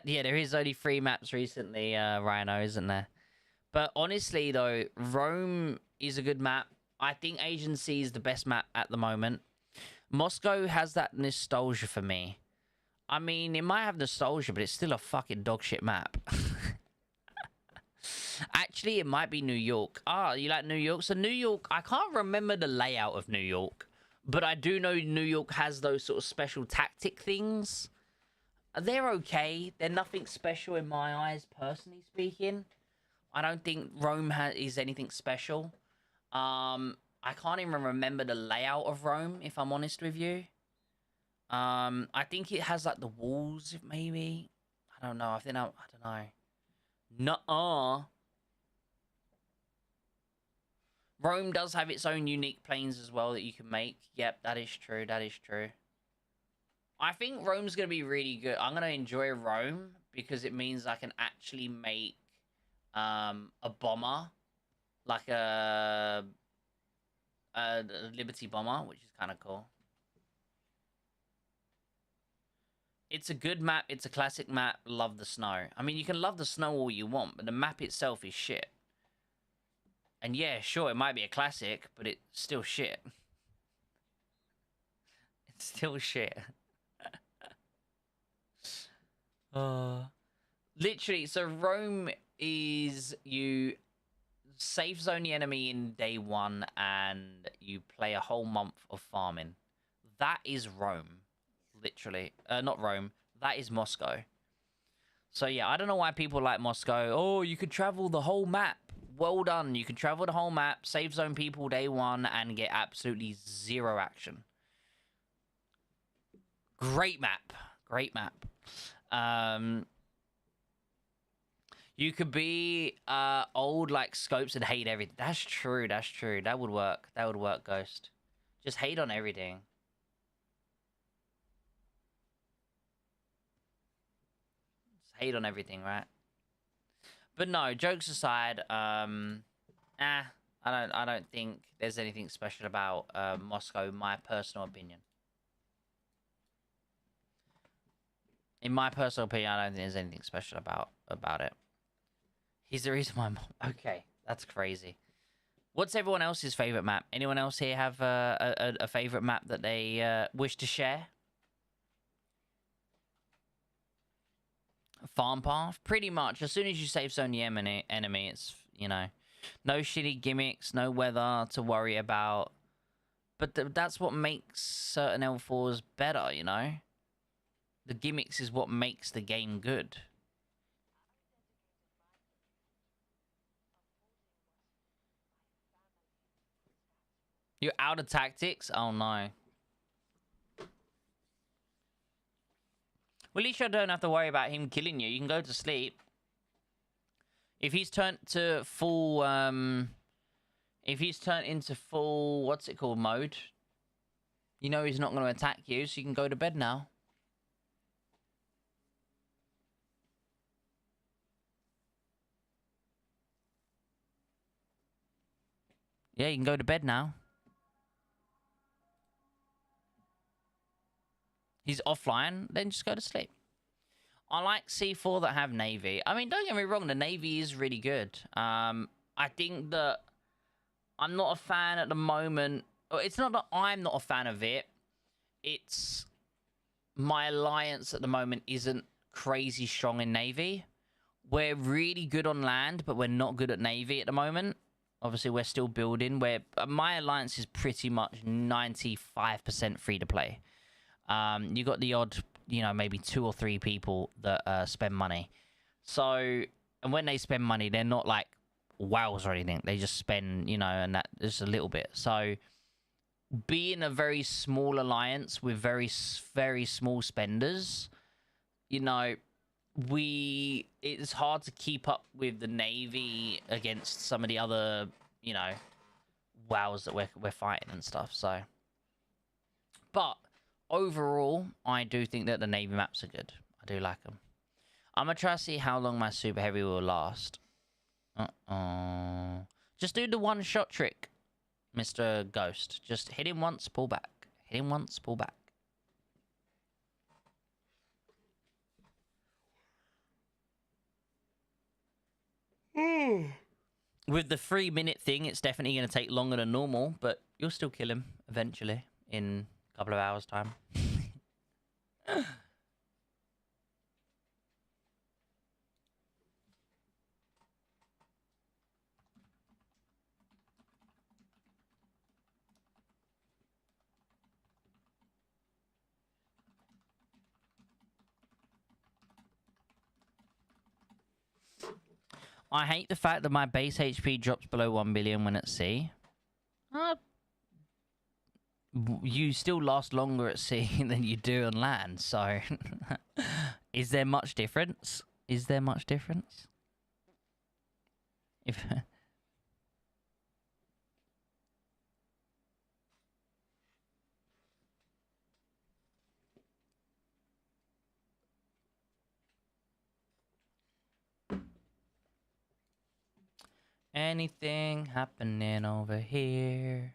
Yeah, there is only 3 maps recently, Rhino, isn't there? But honestly, though, Rome is a good map. I think Agency is the best map at the moment. Moscow has that nostalgia for me. I mean, it might have nostalgia, but it's still a fucking dogshit map. Actually, it might be New York. Ah, you like New York? So New York, I can't remember the layout of New York, but I do know New York has those sort of special tactic things. They're okay. They're nothing special in my eyes, personally speaking. I don't think Rome is anything special. I can't even remember the layout of Rome, if I'm honest with you. I think it has like the walls, maybe. I don't know. I don't know. Nuh-uh. Rome does have its own unique planes as well that you can make. Yep, that is true. That is true. I think Rome's going to be really good. I'm going to enjoy Rome because it means I can actually make a bomber, like a Liberty bomber, which is kind of cool. It's a good map. It's a classic map. Love the snow. I mean, you can love the snow all you want, but the map itself is shit. And yeah, sure, it might be a classic, but it's still shit. It's still shit. Literally, so Rome is you safe zone the enemy in day 1 and you play a whole month of farming. That is Rome. Literally. Not Rome. That is Moscow. So yeah, I don't know why people like Moscow. Oh, you could travel the whole map. Well done. You can travel the whole map, safe zone people day 1, and get absolutely 0 action. Great map. Great map. You could be old like Scopes and hate everything. That's true. That's true. That would work. That would work, Ghost. Just hate on everything. Just hate on everything, right? But no, jokes aside, I don't think there's anything special about Moscow, in my personal opinion. In my personal opinion, I don't think there's anything special about it. He's the reason why okay, that's crazy. What's everyone else's favorite map? Anyone else here have a favorite map that they wish to share? farm path. Pretty much, as soon as you safe zone the enemy, it's, you know, no shitty gimmicks, no weather to worry about. But that's what makes certain L4s better, you know? The gimmicks is what makes the game good. You're out of tactics? Oh no. Well, at least you don't have to worry about him killing you. You can go to sleep. If he's turned to full, if he's turned into full, what's it called, mode, you know he's not going to attack you, so you can go to bed now. Yeah, you can go to bed now. He's offline, then just go to sleep. I like C4 that have Navy. I mean, don't get me wrong, the Navy is really good. I think that I'm not a fan at the moment. It's not that I'm not a fan of it. It's my alliance at the moment isn't crazy strong in Navy. We're really good on land, but we're not good at Navy at the moment. Obviously, we're still building. My alliance is pretty much 95% free to play. You got the odd, you know, maybe 2 or 3 people that spend money. So, and when they spend money, they're not like wows or anything. They just spend, you know, and that just a little bit. So, being a very small alliance with very, very small spenders, you know, it's hard to keep up with the Navy against some of the other, you know, wows that we're fighting and stuff. So, but overall, I do think that the Navy maps are good. I do like them. I'm gonna try to see how long my super heavy will last. Just do the one shot trick, Mr. Ghost. Just hit him once, pull back. Hit him once, pull back. With the 3-minute thing, it's definitely going to take longer than normal, but you'll still kill him eventually in a couple of hours' time. I hate the fact that my base HP drops below 1 billion when at sea. You still last longer at sea than you do on land, so... Is there much difference? Is there much difference? If... Anything happening over here?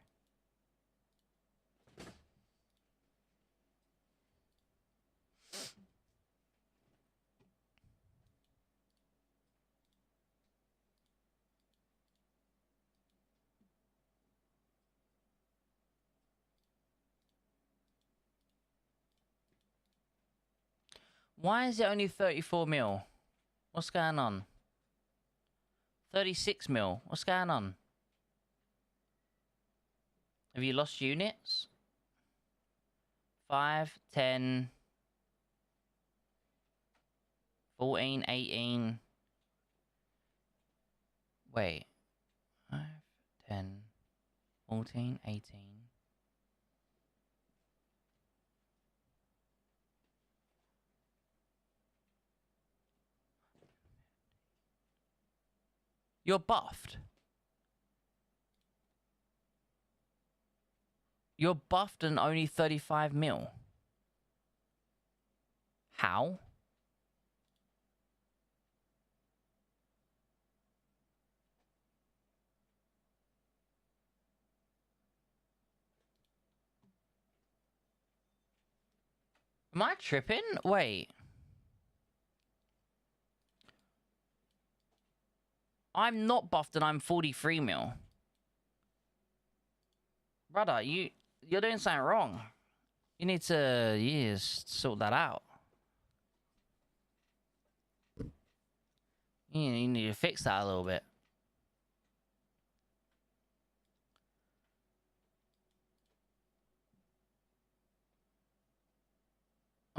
Why is it only 34 mil? What's going on? 36 mil. What's going on? Have you lost units? 5, 10, 14, 18. Wait. 5, 10, 14, 18. You're buffed. You're buffed and only 35 mil. How? Am I tripping? Wait. I'm not buffed and I'm 43 mil. Brother, you're doing something wrong. You need to sort that out. You need to fix that a little bit.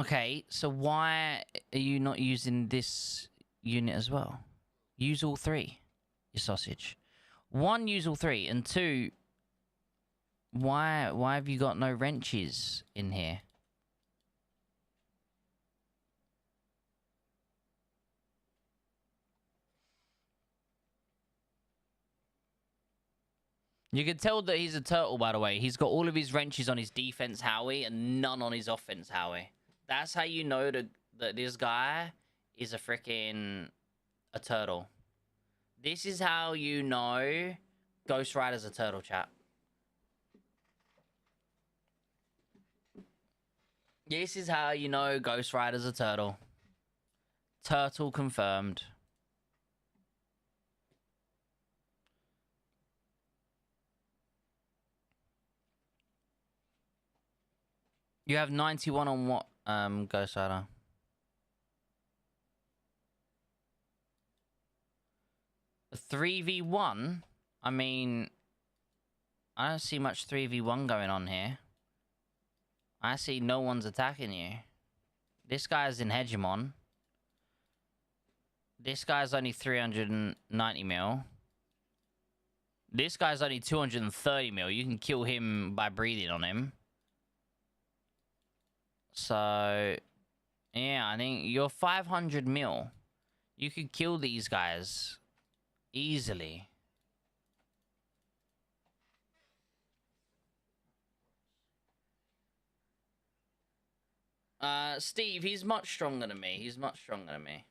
Okay, so why are you not using this unit as well? Use all three, you sausage. One, use all three, and two, why have you got no wrenches in here? You can tell that he's a turtle, by the way. He's got all of his wrenches on his defense Howie and none on his offense Howie. That's how you know that this guy is a freaking a turtle. This is how you know Ghost Rider's a turtle, chap. This is how you know Ghost Rider's a turtle. Turtle confirmed. You have 91 on what, Ghost Rider? A 3v1? I mean, I don't see much 3v1 going on here. I see no one's attacking you. This guy's in Hegemon. This guy's only 390 mil. This guy's only 230 mil. You can kill him by breathing on him. So, yeah, I think you're 500 mil. You could kill these guys easily. Steve, he's much stronger than me. He's much stronger than me.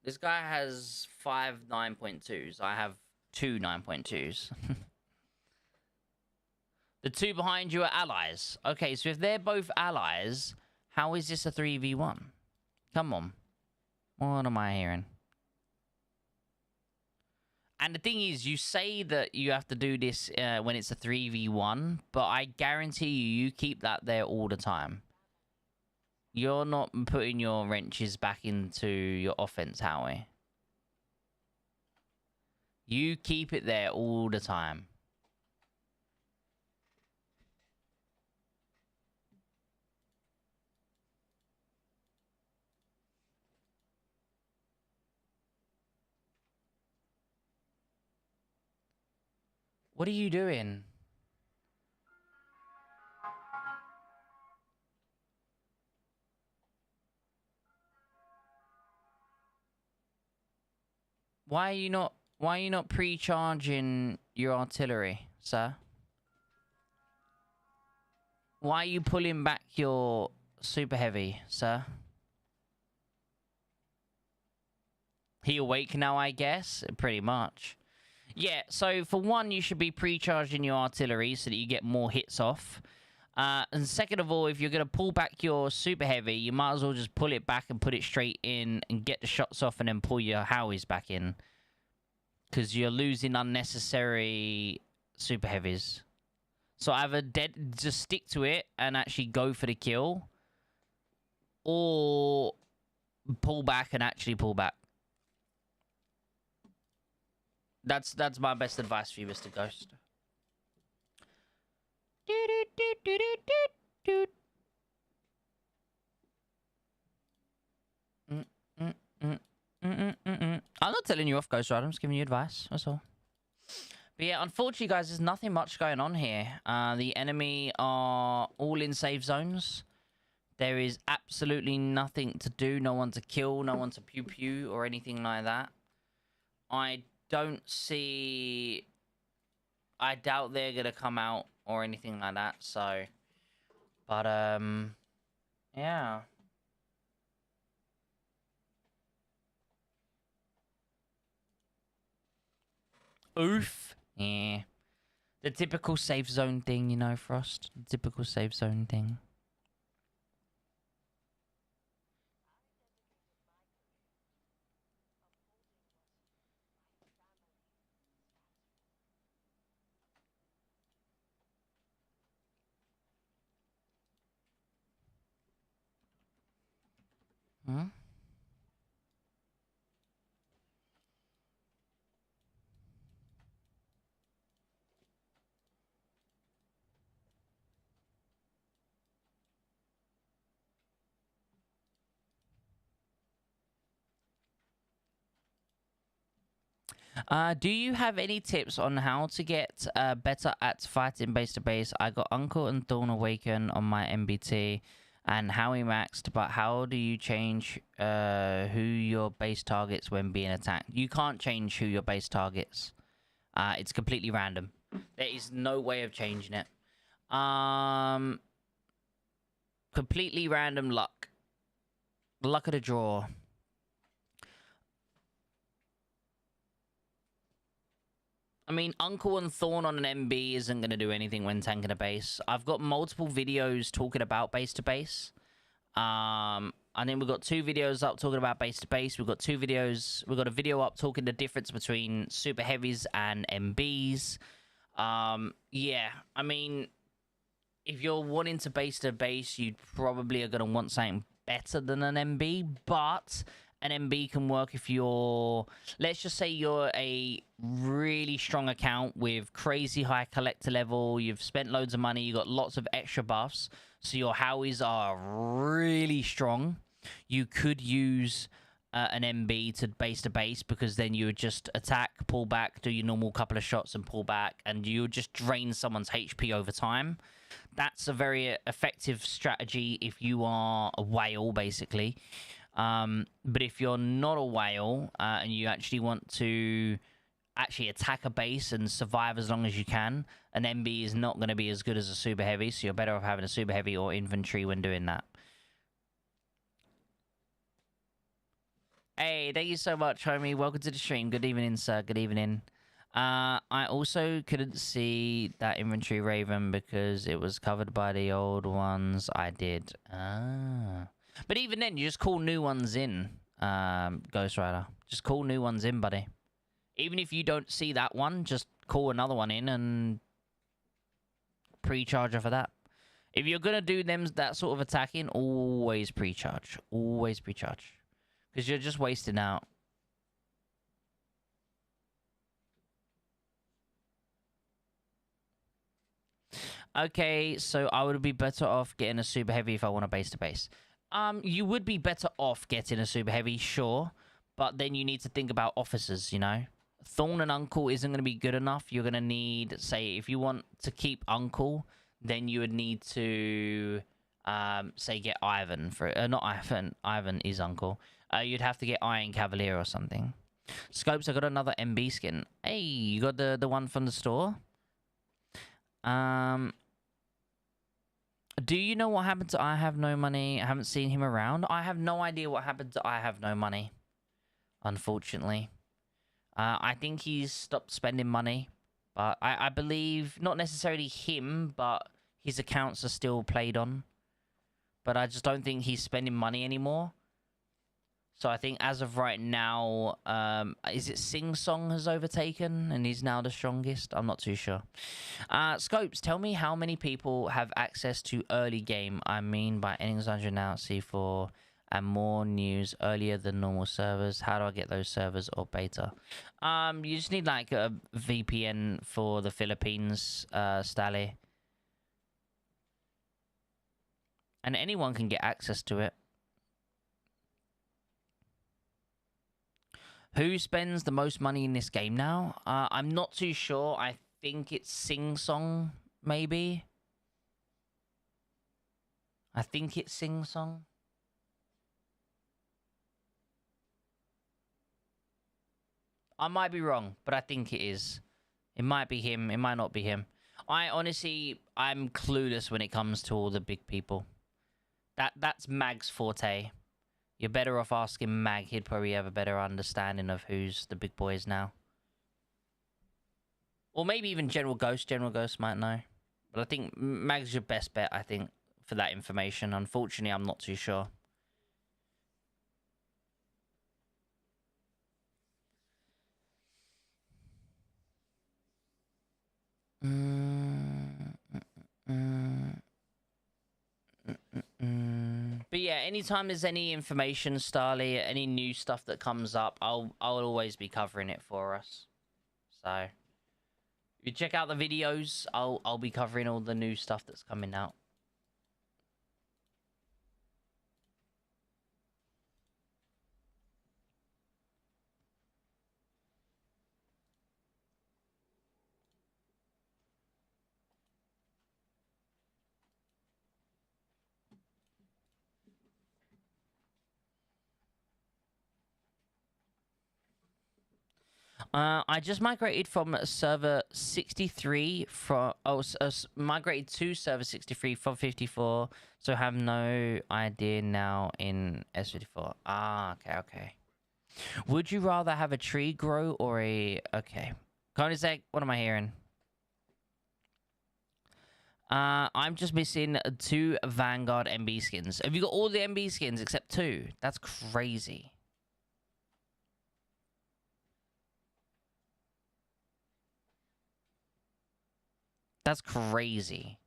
This guy has 5 9.2s. I have 2 9.2s. The two behind you are allies. Okay, so if they're both allies, how is this a 3v1? Come on. What am I hearing? And the thing is, you say that you have to do this when it's a 3v1, but I guarantee you keep that there all the time. You're not putting your wrenches back into your offense, Howie. You keep it there all the time. What are you doing? Why are you not pre-charging your artillery, sir? Why are you pulling back your super heavy, sir? He awake now, I guess? Pretty much. Yeah, so for one, you should be pre-charging your artillery so that you get more hits off. And second of all, if you're going to pull back your super heavy, you might as well just pull it back and put it straight in and get the shots off and then pull your Howies back in. Because you're losing unnecessary super heavies. So either just stick to it and actually go for the kill. Or pull back and actually pull back. That's my best advice for you, Mr. Ghost. I'm not telling you off, Ghost Rider. I'm just giving you advice. That's all. But yeah, unfortunately, guys, there's nothing much going on here. The enemy are all in safe zones. There is absolutely nothing to do. No one to kill. No one to pew-pew or anything like that. I don't see... I doubt they're going to come out or anything like that, so... But, yeah. Oof. Yeah. The typical safe zone thing, you know, Frost. The typical safe zone thing. Hmm? Do you have any tips on how to get better at fighting base to base? I got Uncle and Thorn Awaken on my MBT and Howie maxed, but how do you change who your base targets when being attacked? You can't change who your base targets. It's completely random. There is no way of changing it. Completely random luck. Luck of the draw. I mean, Uncle and Thorn on an MB isn't going to do anything when tanking a base. I've got multiple videos talking about base to base. And then we've got 2 videos up talking about base to base. We've got 2 videos. We've got a video up talking the difference between super heavies and MBs. Yeah, I mean, if you're wanting to base, you probably are going to want something better than an MB, but an MB can work if you're, let's just say you're a really strong account with crazy high collector level, you've spent loads of money, you got lots of extra buffs, so your Howies are really strong. You could use an MB to base because then you would just attack, pull back, do your normal couple of shots and pull back, and you would just drain someone's HP over time. That's a very effective strategy if you are a whale, basically. But if you're not a whale and you actually want to actually attack a base and survive as long as you can, an MB is not going to be as good as a super heavy, so you're better off having a super heavy or infantry when doing that. Hey, thank you so much, homie. Welcome to the stream. Good evening, sir. Good evening. I also couldn't see that inventory Raven because it was covered by the old ones I did. But even then, you just call new ones in, Ghost Rider. Just call new ones in, buddy. Even if you don't see that one, just call another one in and pre-charge her for that. If you're going to do them that sort of attacking, always pre-charge. Always pre-charge. Because you're just wasting out. Okay, so I would be better off getting a super heavy if I want a base to base. You would be better off getting a super heavy, sure, but then you need to think about officers, you know? Thorn and Uncle isn't going to be good enough. You're going to need, say, if you want to keep Uncle, then you would need to, say, get Ivan for not Ivan. Ivan is Uncle. You'd have to get Iron Cavalier or something. Scopes, I got another MB skin. Hey, you got the one from the store? Do you know what happened to I Have No Money? I haven't seen him around. I have no idea what happened to I Have No Money, unfortunately. I think he's stopped spending money. But I believe, not necessarily him, but his accounts are still played on. But I just don't think he's spending money anymore. So I think as of right now, is it Sing Song has overtaken and he's now the strongest? I'm not too sure. Scopes, tell me how many people have access to early game. I mean by Alexandria now at C4 and more news earlier than normal servers. How do I get those servers or beta? You just need like a VPN for the Philippines, Stally. And anyone can get access to it. Who spends the most money in this game now? I'm not too sure. I think it's Sing Song, maybe. I think it's Sing Song. I might be wrong, but I think it is. It might be him. It might not be him. I'm clueless when it comes to all the big people. That's Mag's forte. You're better off asking Mag. He'd probably have a better understanding of who's the big boys now. Or maybe even General Ghost. General Ghost might know. But I think Mag's your best bet, I think, for that information. Unfortunately, I'm not too sure. But yeah, anytime there's any information, Starly, any new stuff that comes up, I'll always be covering it for us. So you check out the videos. I'll be covering all the new stuff that's coming out. I just migrated from server 63 from migrated to server 63 from 54, so I have no idea now in S54. Ah, okay. Would you rather have a tree grow or a Koenigsegg, what am I hearing? I'm just missing 2 Vanguard MB skins. Have you got all the MB skins except 2? That's crazy. That's crazy.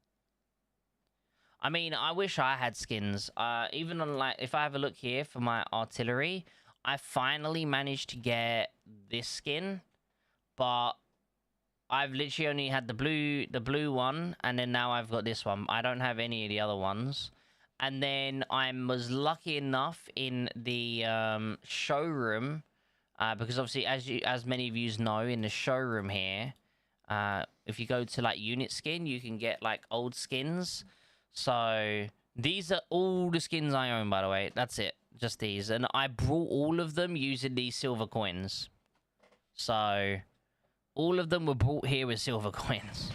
I mean, I wish I had skins. Even on, like, if I have a look here for my artillery, I finally managed to get this skin, but I've literally only had the blue one, and then now I've got this one. I don't have any of the other ones. And then I was lucky enough in the showroom, because obviously, as many of you know, in the showroom here, if you go to like unit skin, you can get like old skins. So these are all the skins I own, by the way. That's it, just these. And I brought all of them using these silver coins. So all of them were brought here with silver coins.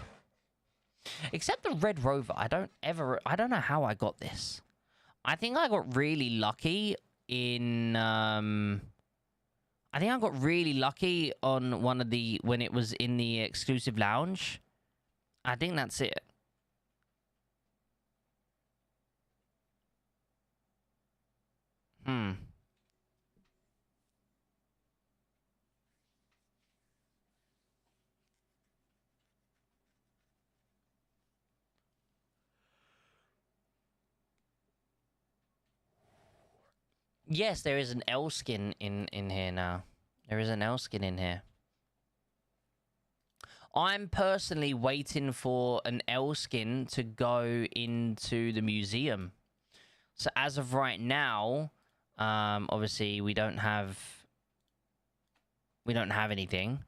Except the Red Rover. I don't know how I got this. I think I got really lucky in I think I got really lucky on one of the when it was in the exclusive lounge. I think that's it. Yes, there is an L skin in here now. There is an L skin in here. I'm personally waiting for an L skin to go into the museum. So as of right now, obviously we don't have anything,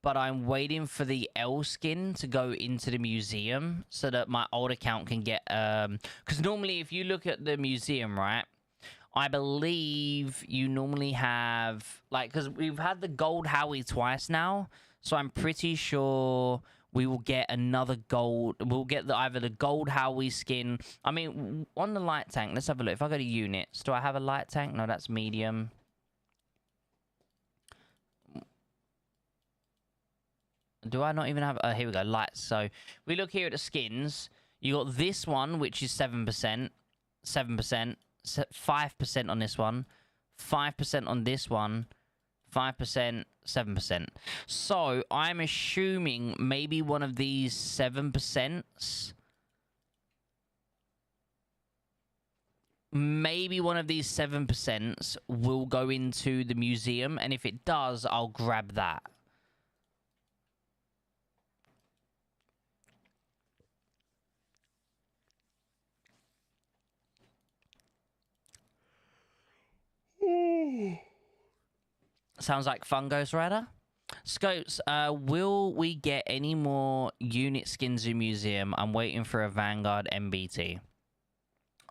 but I'm waiting for the L skin to go into the museum so that my old account can get because normally if you look at the museum, right, I believe you normally have, like, because we've had the gold Howie twice now, so I'm pretty sure we will get another gold. We'll get either the gold Howie skin. I mean, on the light tank, let's have a look. If I go to units, do I have a light tank? No, that's medium. Do I not even have... here we go, lights. So we look here at the skins. You got this one, which is 7%, 7%. 5% on this one, 5% on this one, 5%, 7%. So I'm assuming maybe one of these 7%, maybe one of these 7% will go into the museum, and if it does, I'll grab that. Sounds like fun, Ghost Rider. Scopes, will we get any more unit skins in museum? I'm waiting for a Vanguard MBT.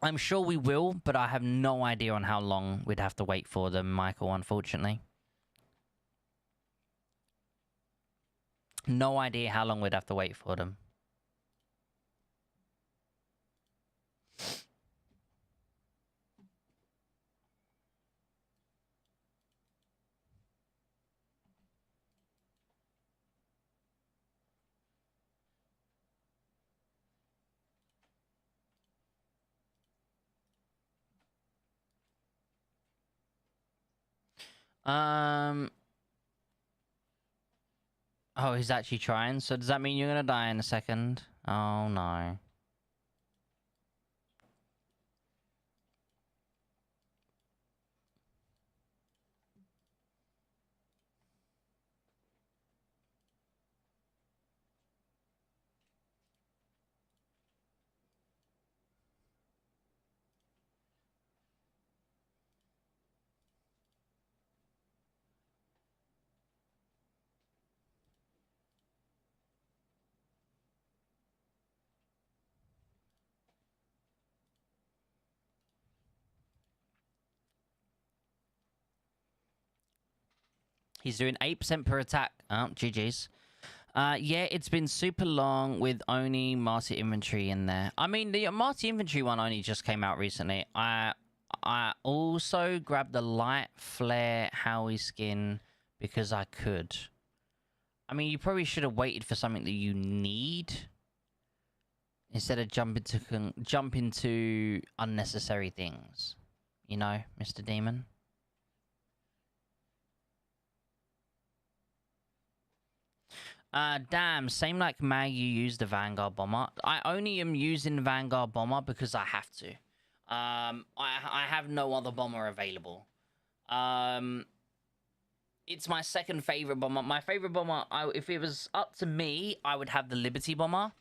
I'm sure we will, but I have no idea on how long we'd have to wait for them, Michael, unfortunately. No idea how long we'd have to wait for them. Oh, he's actually trying. So does that mean you're gonna die in a second? Oh no. He's doing 8% per attack. Oh, GG's. Yeah, it's been super long with only Marty Inventory in there. I mean, the Marty Inventory one only just came out recently. I also grabbed the Light Flare Howie skin because I could. I mean, you probably should have waited for something that you need instead of jump into unnecessary things. You know, Mr. Demon. Damn, same like Mag, you use the Vanguard Bomber. I only am using the Vanguard Bomber because I have to. I have no other bomber available. It's my second favorite bomber. My favorite bomber, if it was up to me, I would have the Liberty Bomber.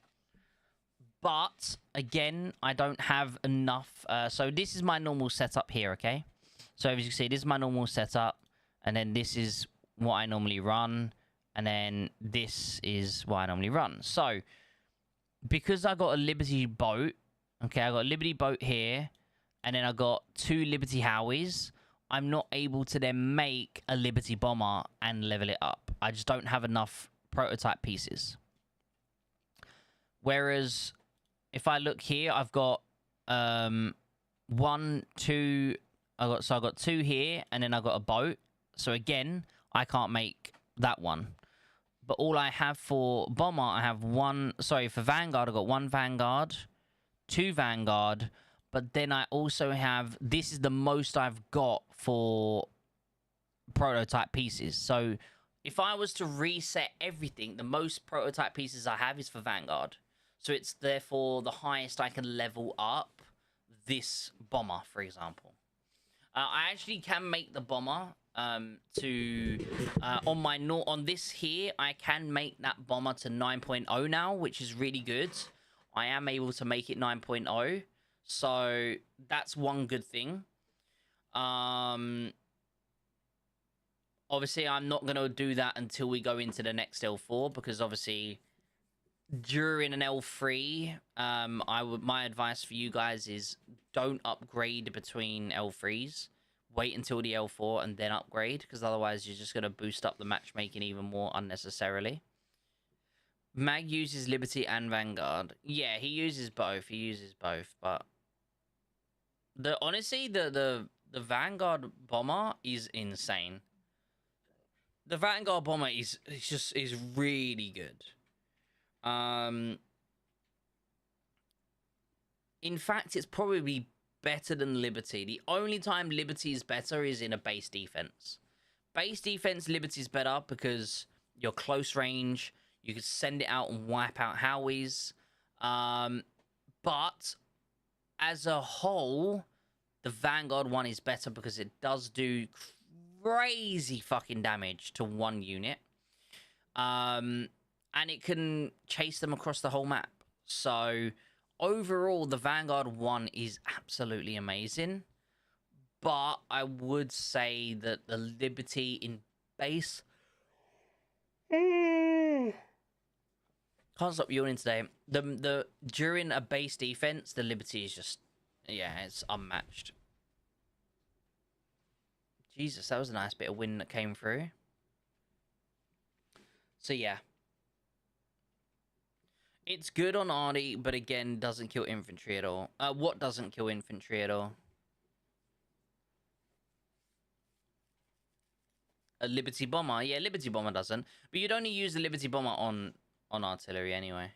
But, again, I don't have enough. So this is my normal setup here, okay? So as you can see, this is my normal setup. And then this is what I normally run. And then this is what I normally run. So, because I got a Liberty boat, okay, I got a Liberty boat here, and then I got 2 Liberty Howies, I'm not able to then make a Liberty Bomber and level it up. I just don't have enough prototype pieces. Whereas, if I look here, I've got 1, 2, I got 2 here, and then I got a boat. So again, I can't make that one. But all I have for Bomber, I have for Vanguard, I got 1 Vanguard, 2 Vanguard, but then I also have, this is the most I've got for prototype pieces. So if I was to reset everything, the most prototype pieces I have is for Vanguard. So it's therefore the highest I can level up this Bomber, for example. I actually can make the Bomber on this here, I can make that Bomber to 9.0 now, which is really good. I am able to make it 9.0, so that's one good thing. Obviously, I'm not going to do that until we go into the next L4, because obviously, during an L3, my advice for you guys is don't upgrade between L3s. Wait until the L4 and then upgrade, because otherwise you're just going to boost up the matchmaking even more unnecessarily. Mag uses Liberty and Vanguard. Yeah, he uses both. But honestly, the Vanguard Bomber is insane. The Vanguard Bomber is really good. In fact, it's probably better than Liberty. The only time Liberty is better is in a base defense. Base defense, Liberty is better because you're close range. You can send it out and wipe out Howies. But as a whole, the Vanguard one is better because it does do crazy fucking damage to one unit. And it can chase them across the whole map. So overall, the Vanguard one is absolutely amazing. But I would say that the Liberty in base... Can't stop yawning today. During a base defense, the Liberty is just... Yeah, it's unmatched. Jesus, that was a nice bit of wind that came through. So yeah. It's good on Artie, but again, doesn't kill infantry at all. What doesn't kill infantry at all? A Liberty Bomber? Yeah, Liberty Bomber doesn't. But you'd only use the Liberty Bomber on artillery anyway.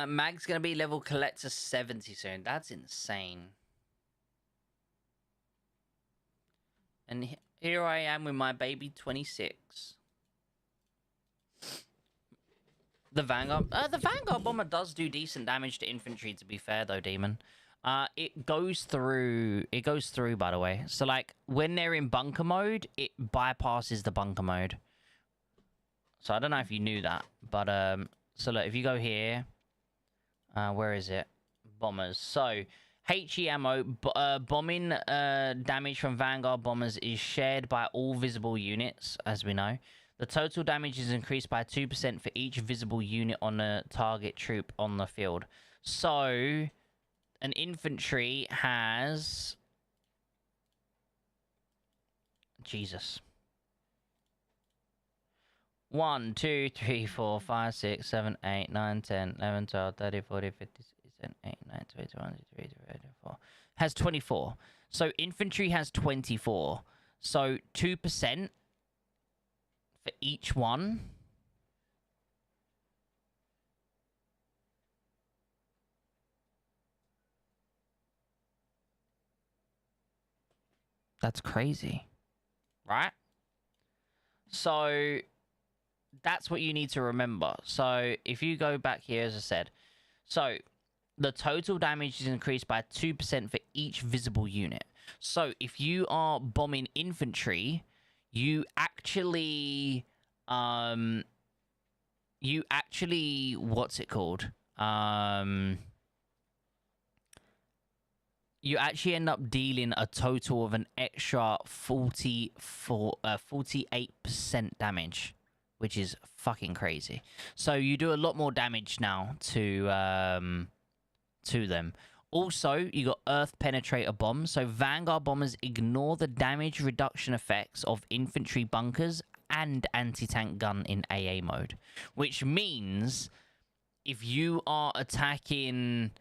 Mag's gonna be level collector 70 soon. That's insane. And here I am with my baby 26. The Vanguard Bomber does do decent damage to infantry, to be fair though, Demon. It goes through, by the way. So like when they're in bunker mode, it bypasses the bunker mode. So I don't know if you knew that, but so look, if you go here, where is it? Bombers. So HE ammo, bombing damage from Vanguard bombers is shared by all visible units, as we know. The total damage is increased by 2% for each visible unit on a target troop on the field. So, an infantry has... Jesus. 1, 2, 3, 4, 5, 6, 7, 8, 9, 10, 11, 12, 13, 14, 15, 16, 17, 18, 19, 20, 21, 22, 23, 24. Has 24. So infantry has 24. So 2% for each one. That's crazy. Right? So that's what you need to remember. So if you go back here, as I said, so the total damage is increased by 2% for each visible unit. So if you are bombing infantry, you actually what's it called? You actually end up dealing a total of an extra 48% damage, which is fucking crazy. So you do a lot more damage now to them. Also, you got Earth Penetrator Bombs. So Vanguard Bombers ignore the damage reduction effects of infantry bunkers and anti-tank gun in AA mode. Which means if you are attacking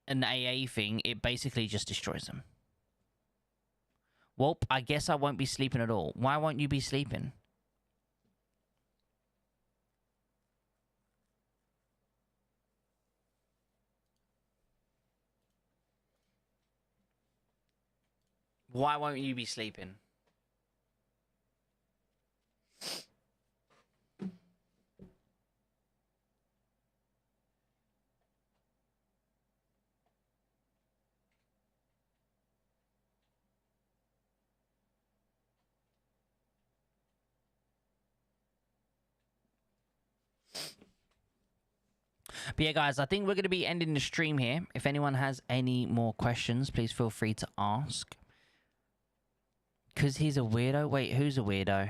an AA thing, it basically just destroys them. Well, I guess I won't be sleeping at all. Why won't you be sleeping? Why won't you be sleeping? But yeah, guys, I think we're going to be ending the stream here. If anyone has any more questions, please feel free to ask. Because he's a weirdo? Wait, who's a weirdo?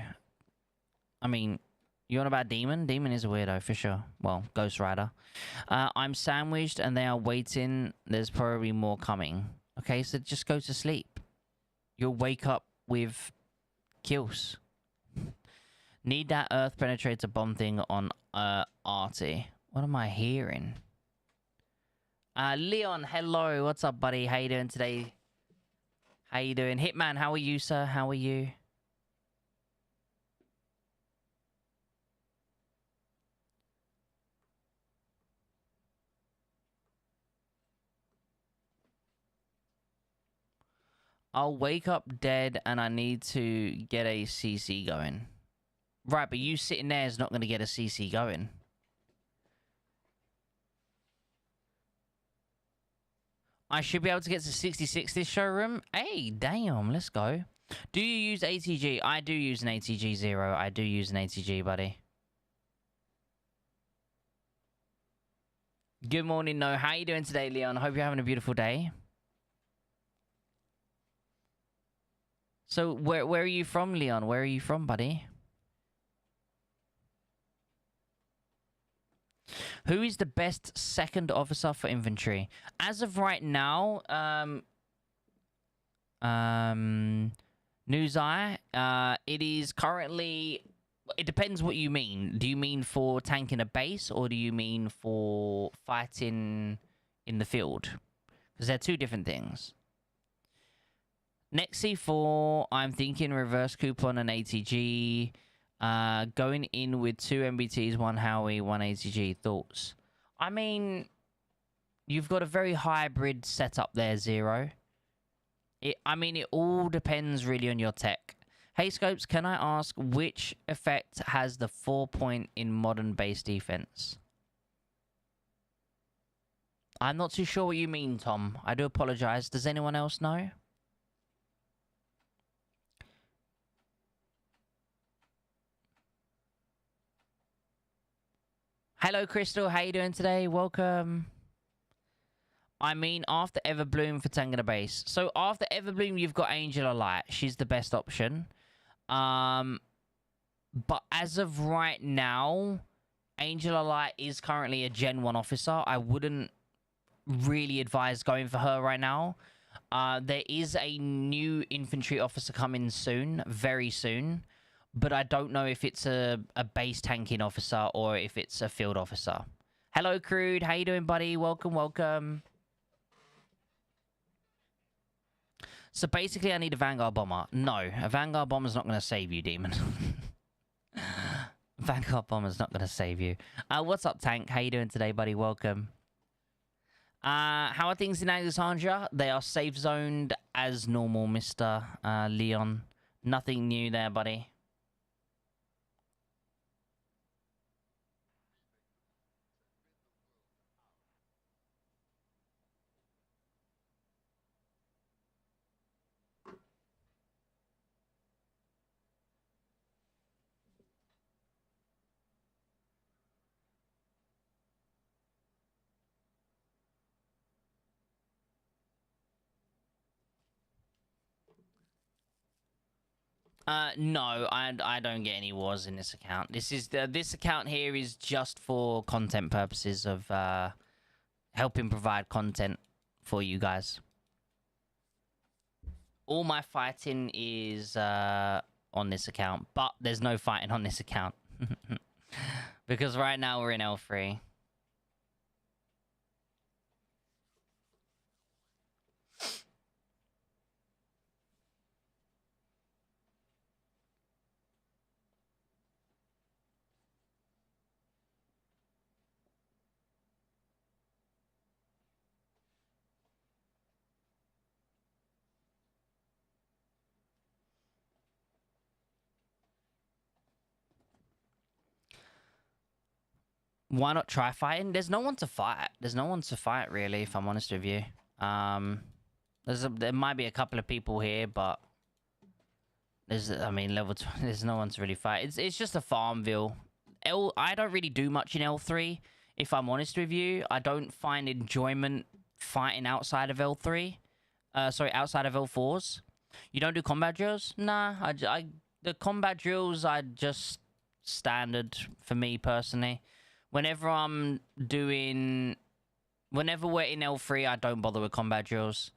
I mean, you on about Demon? Demon is a weirdo, for sure. Well, Ghost Rider. I'm sandwiched and they are waiting. There's probably more coming. Okay, so just go to sleep. You'll wake up with kills. Need that Earth Penetrator bomb thing on Artie. What am I hearing? Leon, hello. What's up, buddy? How you doing today? How you doing? Hitman, how are you, sir? How are you? I'll wake up dead and I need to get a CC going. Right, but you sitting there is not going to get a CC going. I should be able to get to 66 this showroom. Hey, damn, let's go. Do you use ATG? I do use an ATG 0. I do use an ATG, buddy. Good morning, No. How you doing today, Leon? Hope you're having a beautiful day. So, where are you from, Leon? Where are you from, buddy? Who is the best second officer for infantry? As of right now, Newseye, it is currently... It depends what you mean. Do you mean for tanking a base, or do you mean for fighting in the field? Because they're two different things. Next C4, I'm thinking reverse coupon and ATG. Going in with 2 MBTs, 1 Howie, 1 ATG. Thoughts? I mean, you've got a very hybrid setup there, Zero. It all depends really on your tech. Hey, Scopes, can I ask which effect has the 4-point in modern base defense? I'm not too sure what you mean, Tom. I do apologize. Does anyone else know? Hello, Crystal. How you doing today? Welcome. I mean, after Everbloom for tanking a base. So after Everbloom, you've got Angel of Light. She's the best option. But as of right now, Angela Light is currently a Gen 1 officer. I wouldn't really advise going for her right now. There is a new infantry officer coming soon, very soon. But I don't know if it's a base tanking officer or if it's a field officer. Hello, Crude. How you doing, buddy? Welcome, welcome. So basically, I need a Vanguard bomber. No, a Vanguard bomber's not going to save you, demon. Vanguard bomber's not going to save you. What's up, Tank? How you doing today, buddy? Welcome. How are things in Alexandria? They are safe zoned as normal, Mr. Leon. Nothing new there, buddy. No, I don't get any wars in this account. This account here is just for content purposes of helping provide content for you guys. All my fighting is on this account, but there's no fighting on this account because right now we're in L3. Why not try fighting? There's no one to fight. There's no one to fight, really, if I'm honest with you. There might be a couple of people here, but level 2, there's no one to really fight. It's just a Farmville. I don't really do much in L3, if I'm honest with you. I don't find enjoyment fighting outside of L3. Outside of L4s. You don't do combat drills? Nah, the combat drills are just standard for me personally. Whenever we're in L3, I don't bother with combat drills.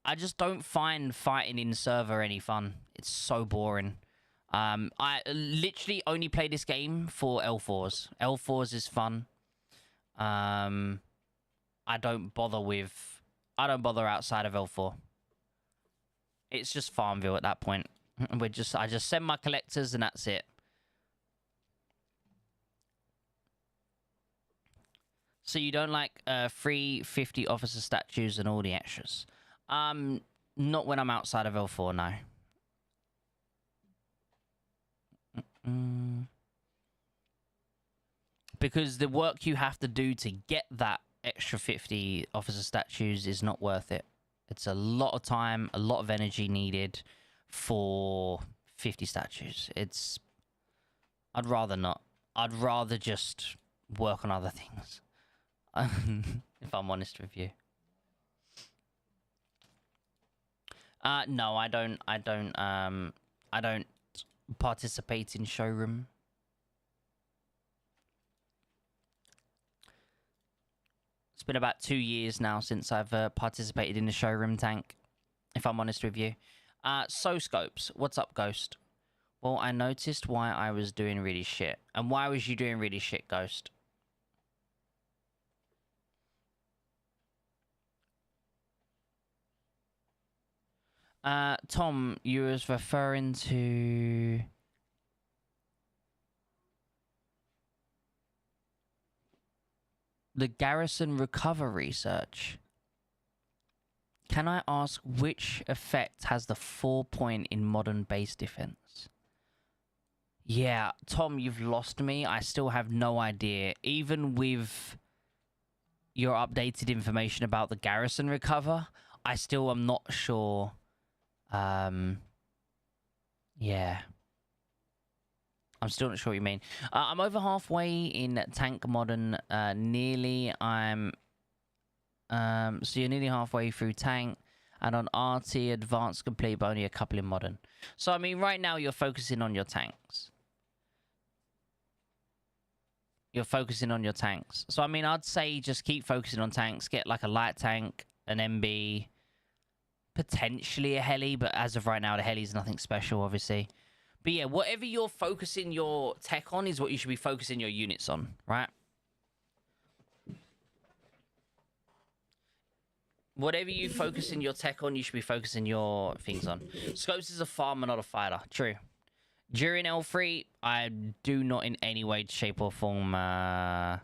I just don't find fighting in server any fun. It's so boring. I literally only play this game for L4s. L4s is fun. I don't bother outside of L4. It's just Farmville at that point. I just send my collectors and that's it. So you don't like free 50 officer statues and all the extras? Not when I'm outside of L4, no. Because the work you have to do to get that extra 50 officer statues is not worth it. It's a lot of time, a lot of energy needed for 50 statues. I'd rather not. I'd rather just work on other things. If I'm honest with you. No, I don't participate in showroom. It's been about 2 years now since I've participated in the showroom, Tank, if I'm honest with you. Scopes, what's up, Ghost? Well, I noticed why I was doing really shit. And why was you doing really shit, Ghost? Tom, you was referring to... the garrison recover research. Can I ask which effect has the 4-point in modern base defense? Yeah, Tom, you've lost me. I still have no idea. Even with your updated information about the garrison recover, I still am not sure. Yeah. I'm still not sure what you mean. I'm over halfway in Tank Modern. Nearly, I'm... so you're nearly halfway through Tank. And on RT, Advanced complete, but only a couple in Modern. So, I mean, right now you're focusing on your tanks. You're focusing on your tanks. So, I mean, I'd say just keep focusing on tanks. Get, like, a light tank, an MB, potentially a heli, but as of right now, the heli's nothing special, obviously. But, yeah, whatever you're focusing your tech on is what you should be focusing your units on, right? Whatever you focusing your tech on, you should be focusing your things on. Scopes is a farmer, not a fighter. True. During L3, I do not in any way, shape, or form... I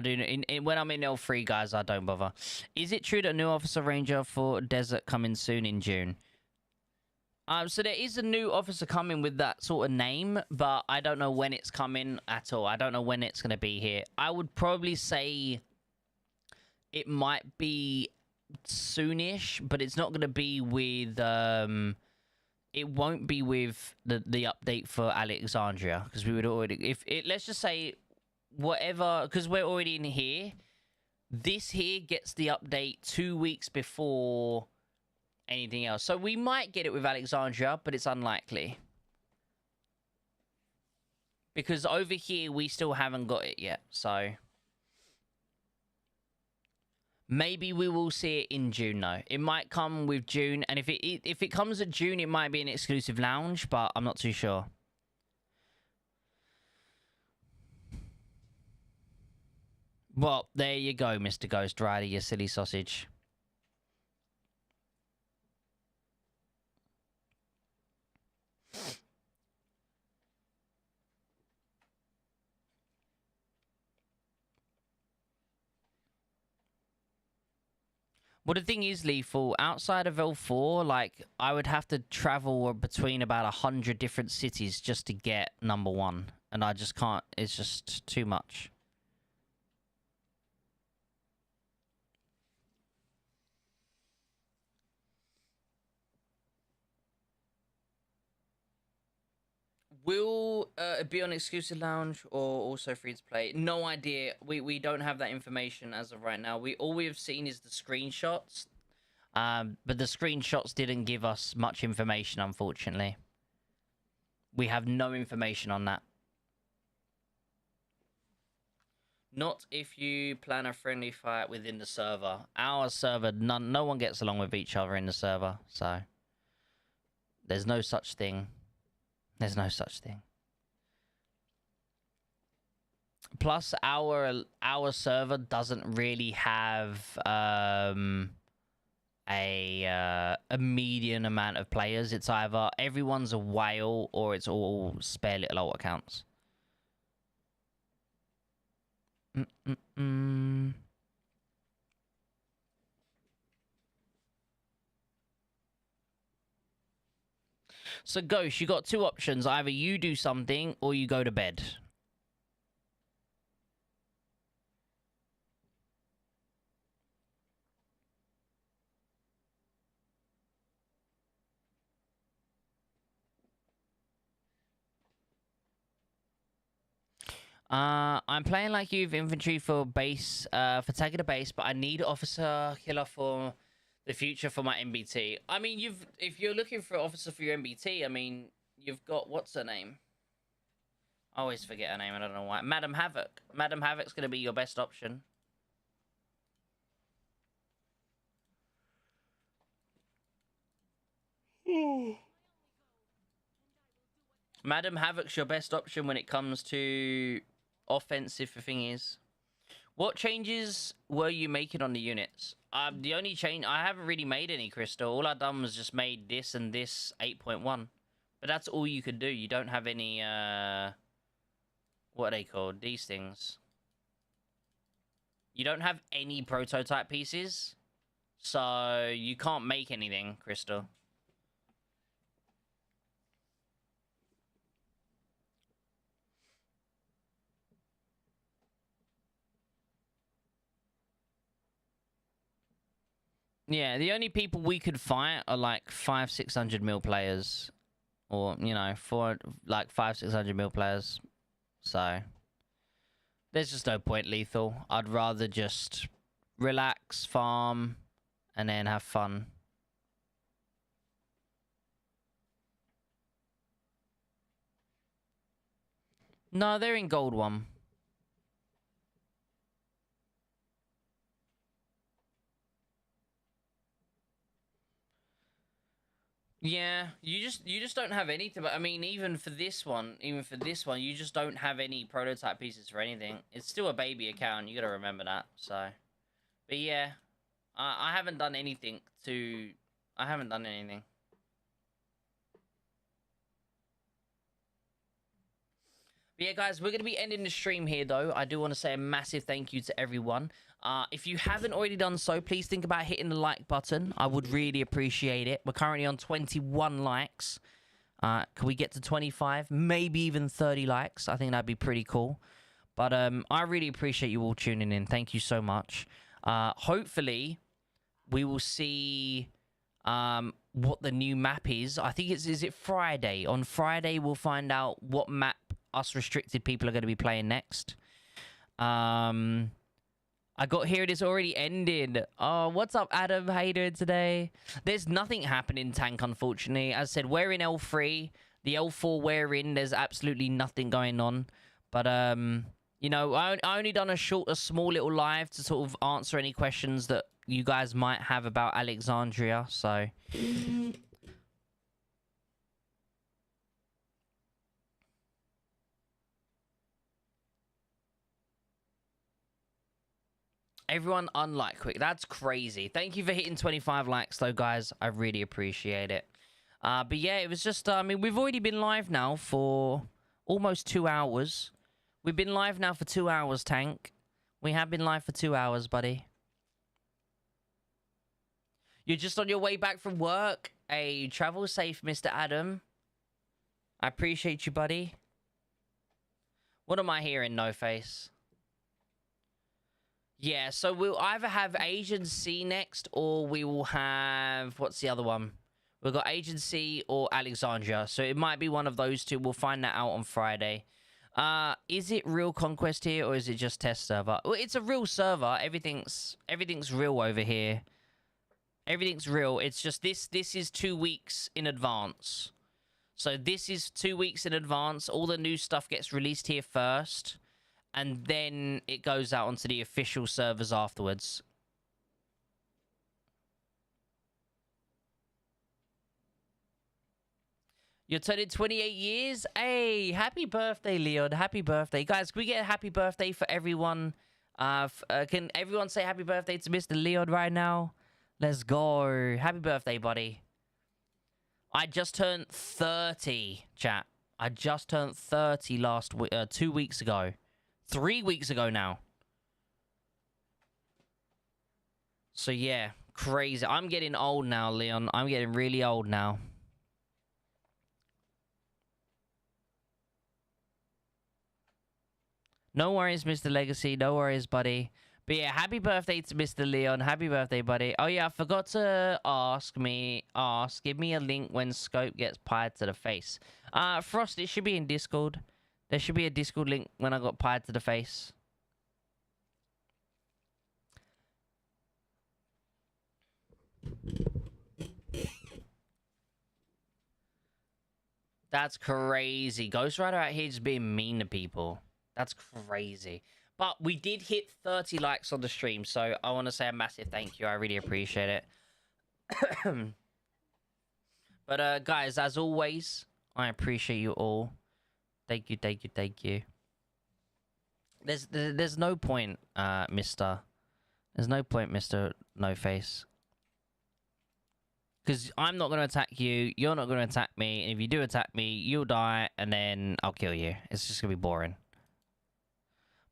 do. When I'm in L3, guys, I don't bother. Is it true that a new officer ranger for Desert coming soon in June? So there is a new officer coming with that sort of name, but I don't know when it's coming at all. I don't know when it's going to be here. I would probably say it might be soonish, but it's not going to be with... It won't be with the update for Alexandria, because we would already... Let's just say whatever, because we're already in here. This here gets the update 2 weeks before anything else. So we might get it with Alexandria, but it's unlikely. Because over here, we still haven't got it yet, so... Maybe we will see it in June, though. It might come with June, and if it comes at June, it might be an exclusive lounge, but I'm not too sure. Well, there you go, Mr. Ghost Rider, you silly sausage. Well, the thing is, Lethal, outside of L4, like, I would have to travel between about 100 different cities just to get #1. And I just can't. It's just too much. Will it be on exclusive lounge or also free to play? No idea. We don't have that information as of right now. All we have seen is the screenshots. But the screenshots didn't give us much information, unfortunately. We have no information on that. Not if you plan a friendly fight within the server. Our server, no one gets along with each other in the server, so there's no such thing. There's no such thing. Plus, our server doesn't really have a median amount of players. It's either everyone's a whale or it's all spare little old accounts. So, Ghost, you got two options. Either you do something or you go to bed. I'm playing like you've infantry for base, for tagging a base, but I need officer killer for the future for my MBT. I mean, if you're looking for an officer for your MBT, I mean, you've got, what's her name? I always forget her name, I don't know why. Madam Havoc. Madam Havoc's going to be your best option. Madam Havoc's your best option when it comes to offensive, the thing is. What changes were you making on the units? The only change... I haven't really made any, Crystal. All I've done was just made this and this 8.1. But that's all you could do. You don't have any... what are they called? These things. You don't have any prototype pieces. So you can't make anything, Crystal. Yeah, the only people we could fight are like 500-600 mil players, or you know, 500-600 mil players. So there's just no point, Lethal. I'd rather just relax, farm, and then have fun. No, they're in gold 1. Yeah, you just don't have any to. I mean, even for this one, you just don't have any prototype pieces for anything. It's still a baby account. You got to remember that. So, but yeah, I haven't done anything to. I haven't done anything. But yeah, guys, we're going to be ending the stream here, though. I do want to say a massive thank you to everyone. If you haven't already done so, please think about hitting the like button. I would really appreciate it. We're currently on 21 likes. Can we get to 25? Maybe even 30 likes. I think that'd be pretty cool. But I really appreciate you all tuning in. Thank you so much. Hopefully, we will see what the new map is. I think is it Friday? On Friday, we'll find out what map us restricted people are going to be playing next. I got here. It is already ended. Oh, what's up, Adam? How you doing today? There's nothing happening, Tank, unfortunately. As I said, we're in L3. The L4 we're in, there's absolutely nothing going on. But, you know, I only done a small little live to sort of answer any questions that you guys might have about Alexandria, so... Everyone unlike quick. That's crazy. Thank you for hitting 25 likes, though, guys. I really appreciate it. But yeah, it was just... I mean, we've already been live now for almost 2 hours. We've been live now for 2 hours, Tank. We have been live for 2 hours, buddy. You're just on your way back from work. Hey, travel safe, Mr. Adam. I appreciate you, buddy. What am I hearing, No Face? Yeah, so we'll either have Agency next, or we will have... What's the other one? We've got Agency or Alexandria. So it might be one of those two. We'll find that out on Friday. Is it real Conquest here, or is it just test server? Well, it's a real server. Everything's real over here. Everything's real. It's just this is 2 weeks in advance. So this is 2 weeks in advance. All the new stuff gets released here first. And then it goes out onto the official servers afterwards. You're turning 28 years? Hey, happy birthday, Leon. Happy birthday. Guys, can we get a happy birthday for everyone? Can everyone say happy birthday to Mr. Leon right now? Let's go. Happy birthday, buddy. I just turned 30, chat. I just turned 30 2 weeks ago. 3 weeks ago now. So yeah, crazy. I'm getting old now, Leon. I'm getting really old now. No worries, Mr. Legacy. No worries, buddy. But yeah, happy birthday to Mr. Leon. Happy birthday, buddy. Oh yeah, I forgot to give me a link when Scope gets pied to the face. Frost, it should be in Discord. There should be a Discord link when I got pied to the face. That's crazy. Ghost Rider out here just being mean to people. That's crazy. But we did hit 30 likes on the stream, so I want to say a massive thank you. I really appreciate it. But, guys, as always, I appreciate you all. Thank you, thank you, thank you. There's no point, Mister. There's no point, Mr. No Face. Because I'm not going to attack you, you're not going to attack me, and if you do attack me, you'll die, and then I'll kill you. It's just going to be boring.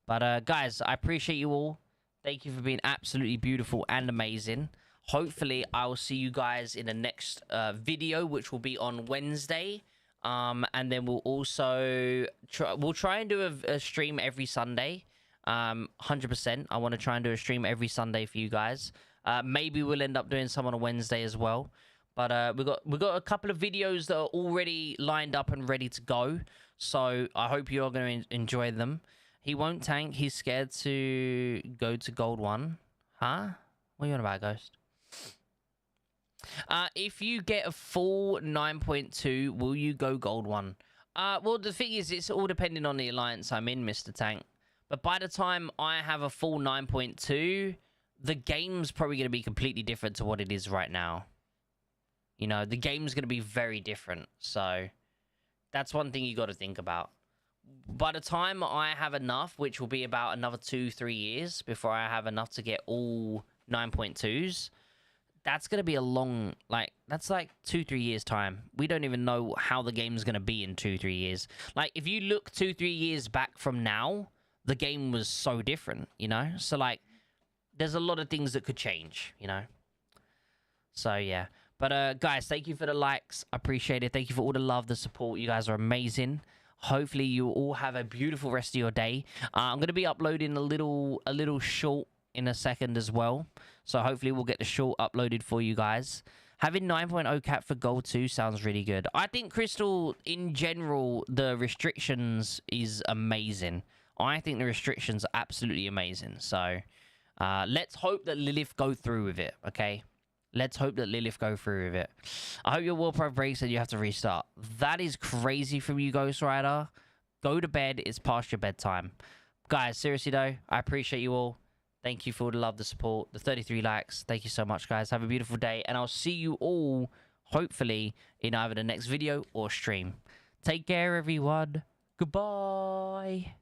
But, guys, I appreciate you all. Thank you for being absolutely beautiful and amazing. Hopefully, I will see you guys in the next video, which will be on Wednesday. And then we'll also try and do a stream every Sunday. 100%. I want to try and do a stream every Sunday for you guys. Maybe we'll end up doing some on a Wednesday as well. But we've got a couple of videos that are already lined up and ready to go. So I hope you are going to enjoy them. He won't tank. He's scared to go to Gold 1. Huh? What are you on about, Ghost? If you get a full 9.2, will you go Gold 1? Well, the thing is, it's all depending on the alliance I'm in, Mr. Tank. But by the time I have a full 9.2, the game's probably going to be completely different to what it is right now. You know, the game's going to be very different. So that's one thing you got to think about. By the time I have enough, which will be about another 2-3 years before I have enough to get all 9.2s, that's going to be a long, like, that's like 2-3 years time. We don't even know how the game's going to be in 2-3 years. Like, if you look 2-3 years back from now, the game was so different, you know? So, like, there's a lot of things that could change, you know? So, yeah. But, guys, thank you for the likes. I appreciate it. Thank you for all the love, the support. You guys are amazing. Hopefully, you all have a beautiful rest of your day. I'm going to be uploading a little short in a second as well. So, hopefully, we'll get the short uploaded for you guys. Having 9.0 cap for Gold 2 sounds really good. I think, Crystal, in general, the restrictions is amazing. I think the restrictions are absolutely amazing. So, let's hope that Lilith go through with it, okay? Let's hope that Lilith go through with it. I hope your Warpath breaks and you have to restart. That is crazy from you, Ghost Rider. Go to bed. It's past your bedtime. Guys, seriously, though, I appreciate you all. Thank you for all the love, the support, the 33 likes. Thank you so much, guys. Have a beautiful day. And I'll see you all, hopefully, in either the next video or stream. Take care, everyone. Goodbye.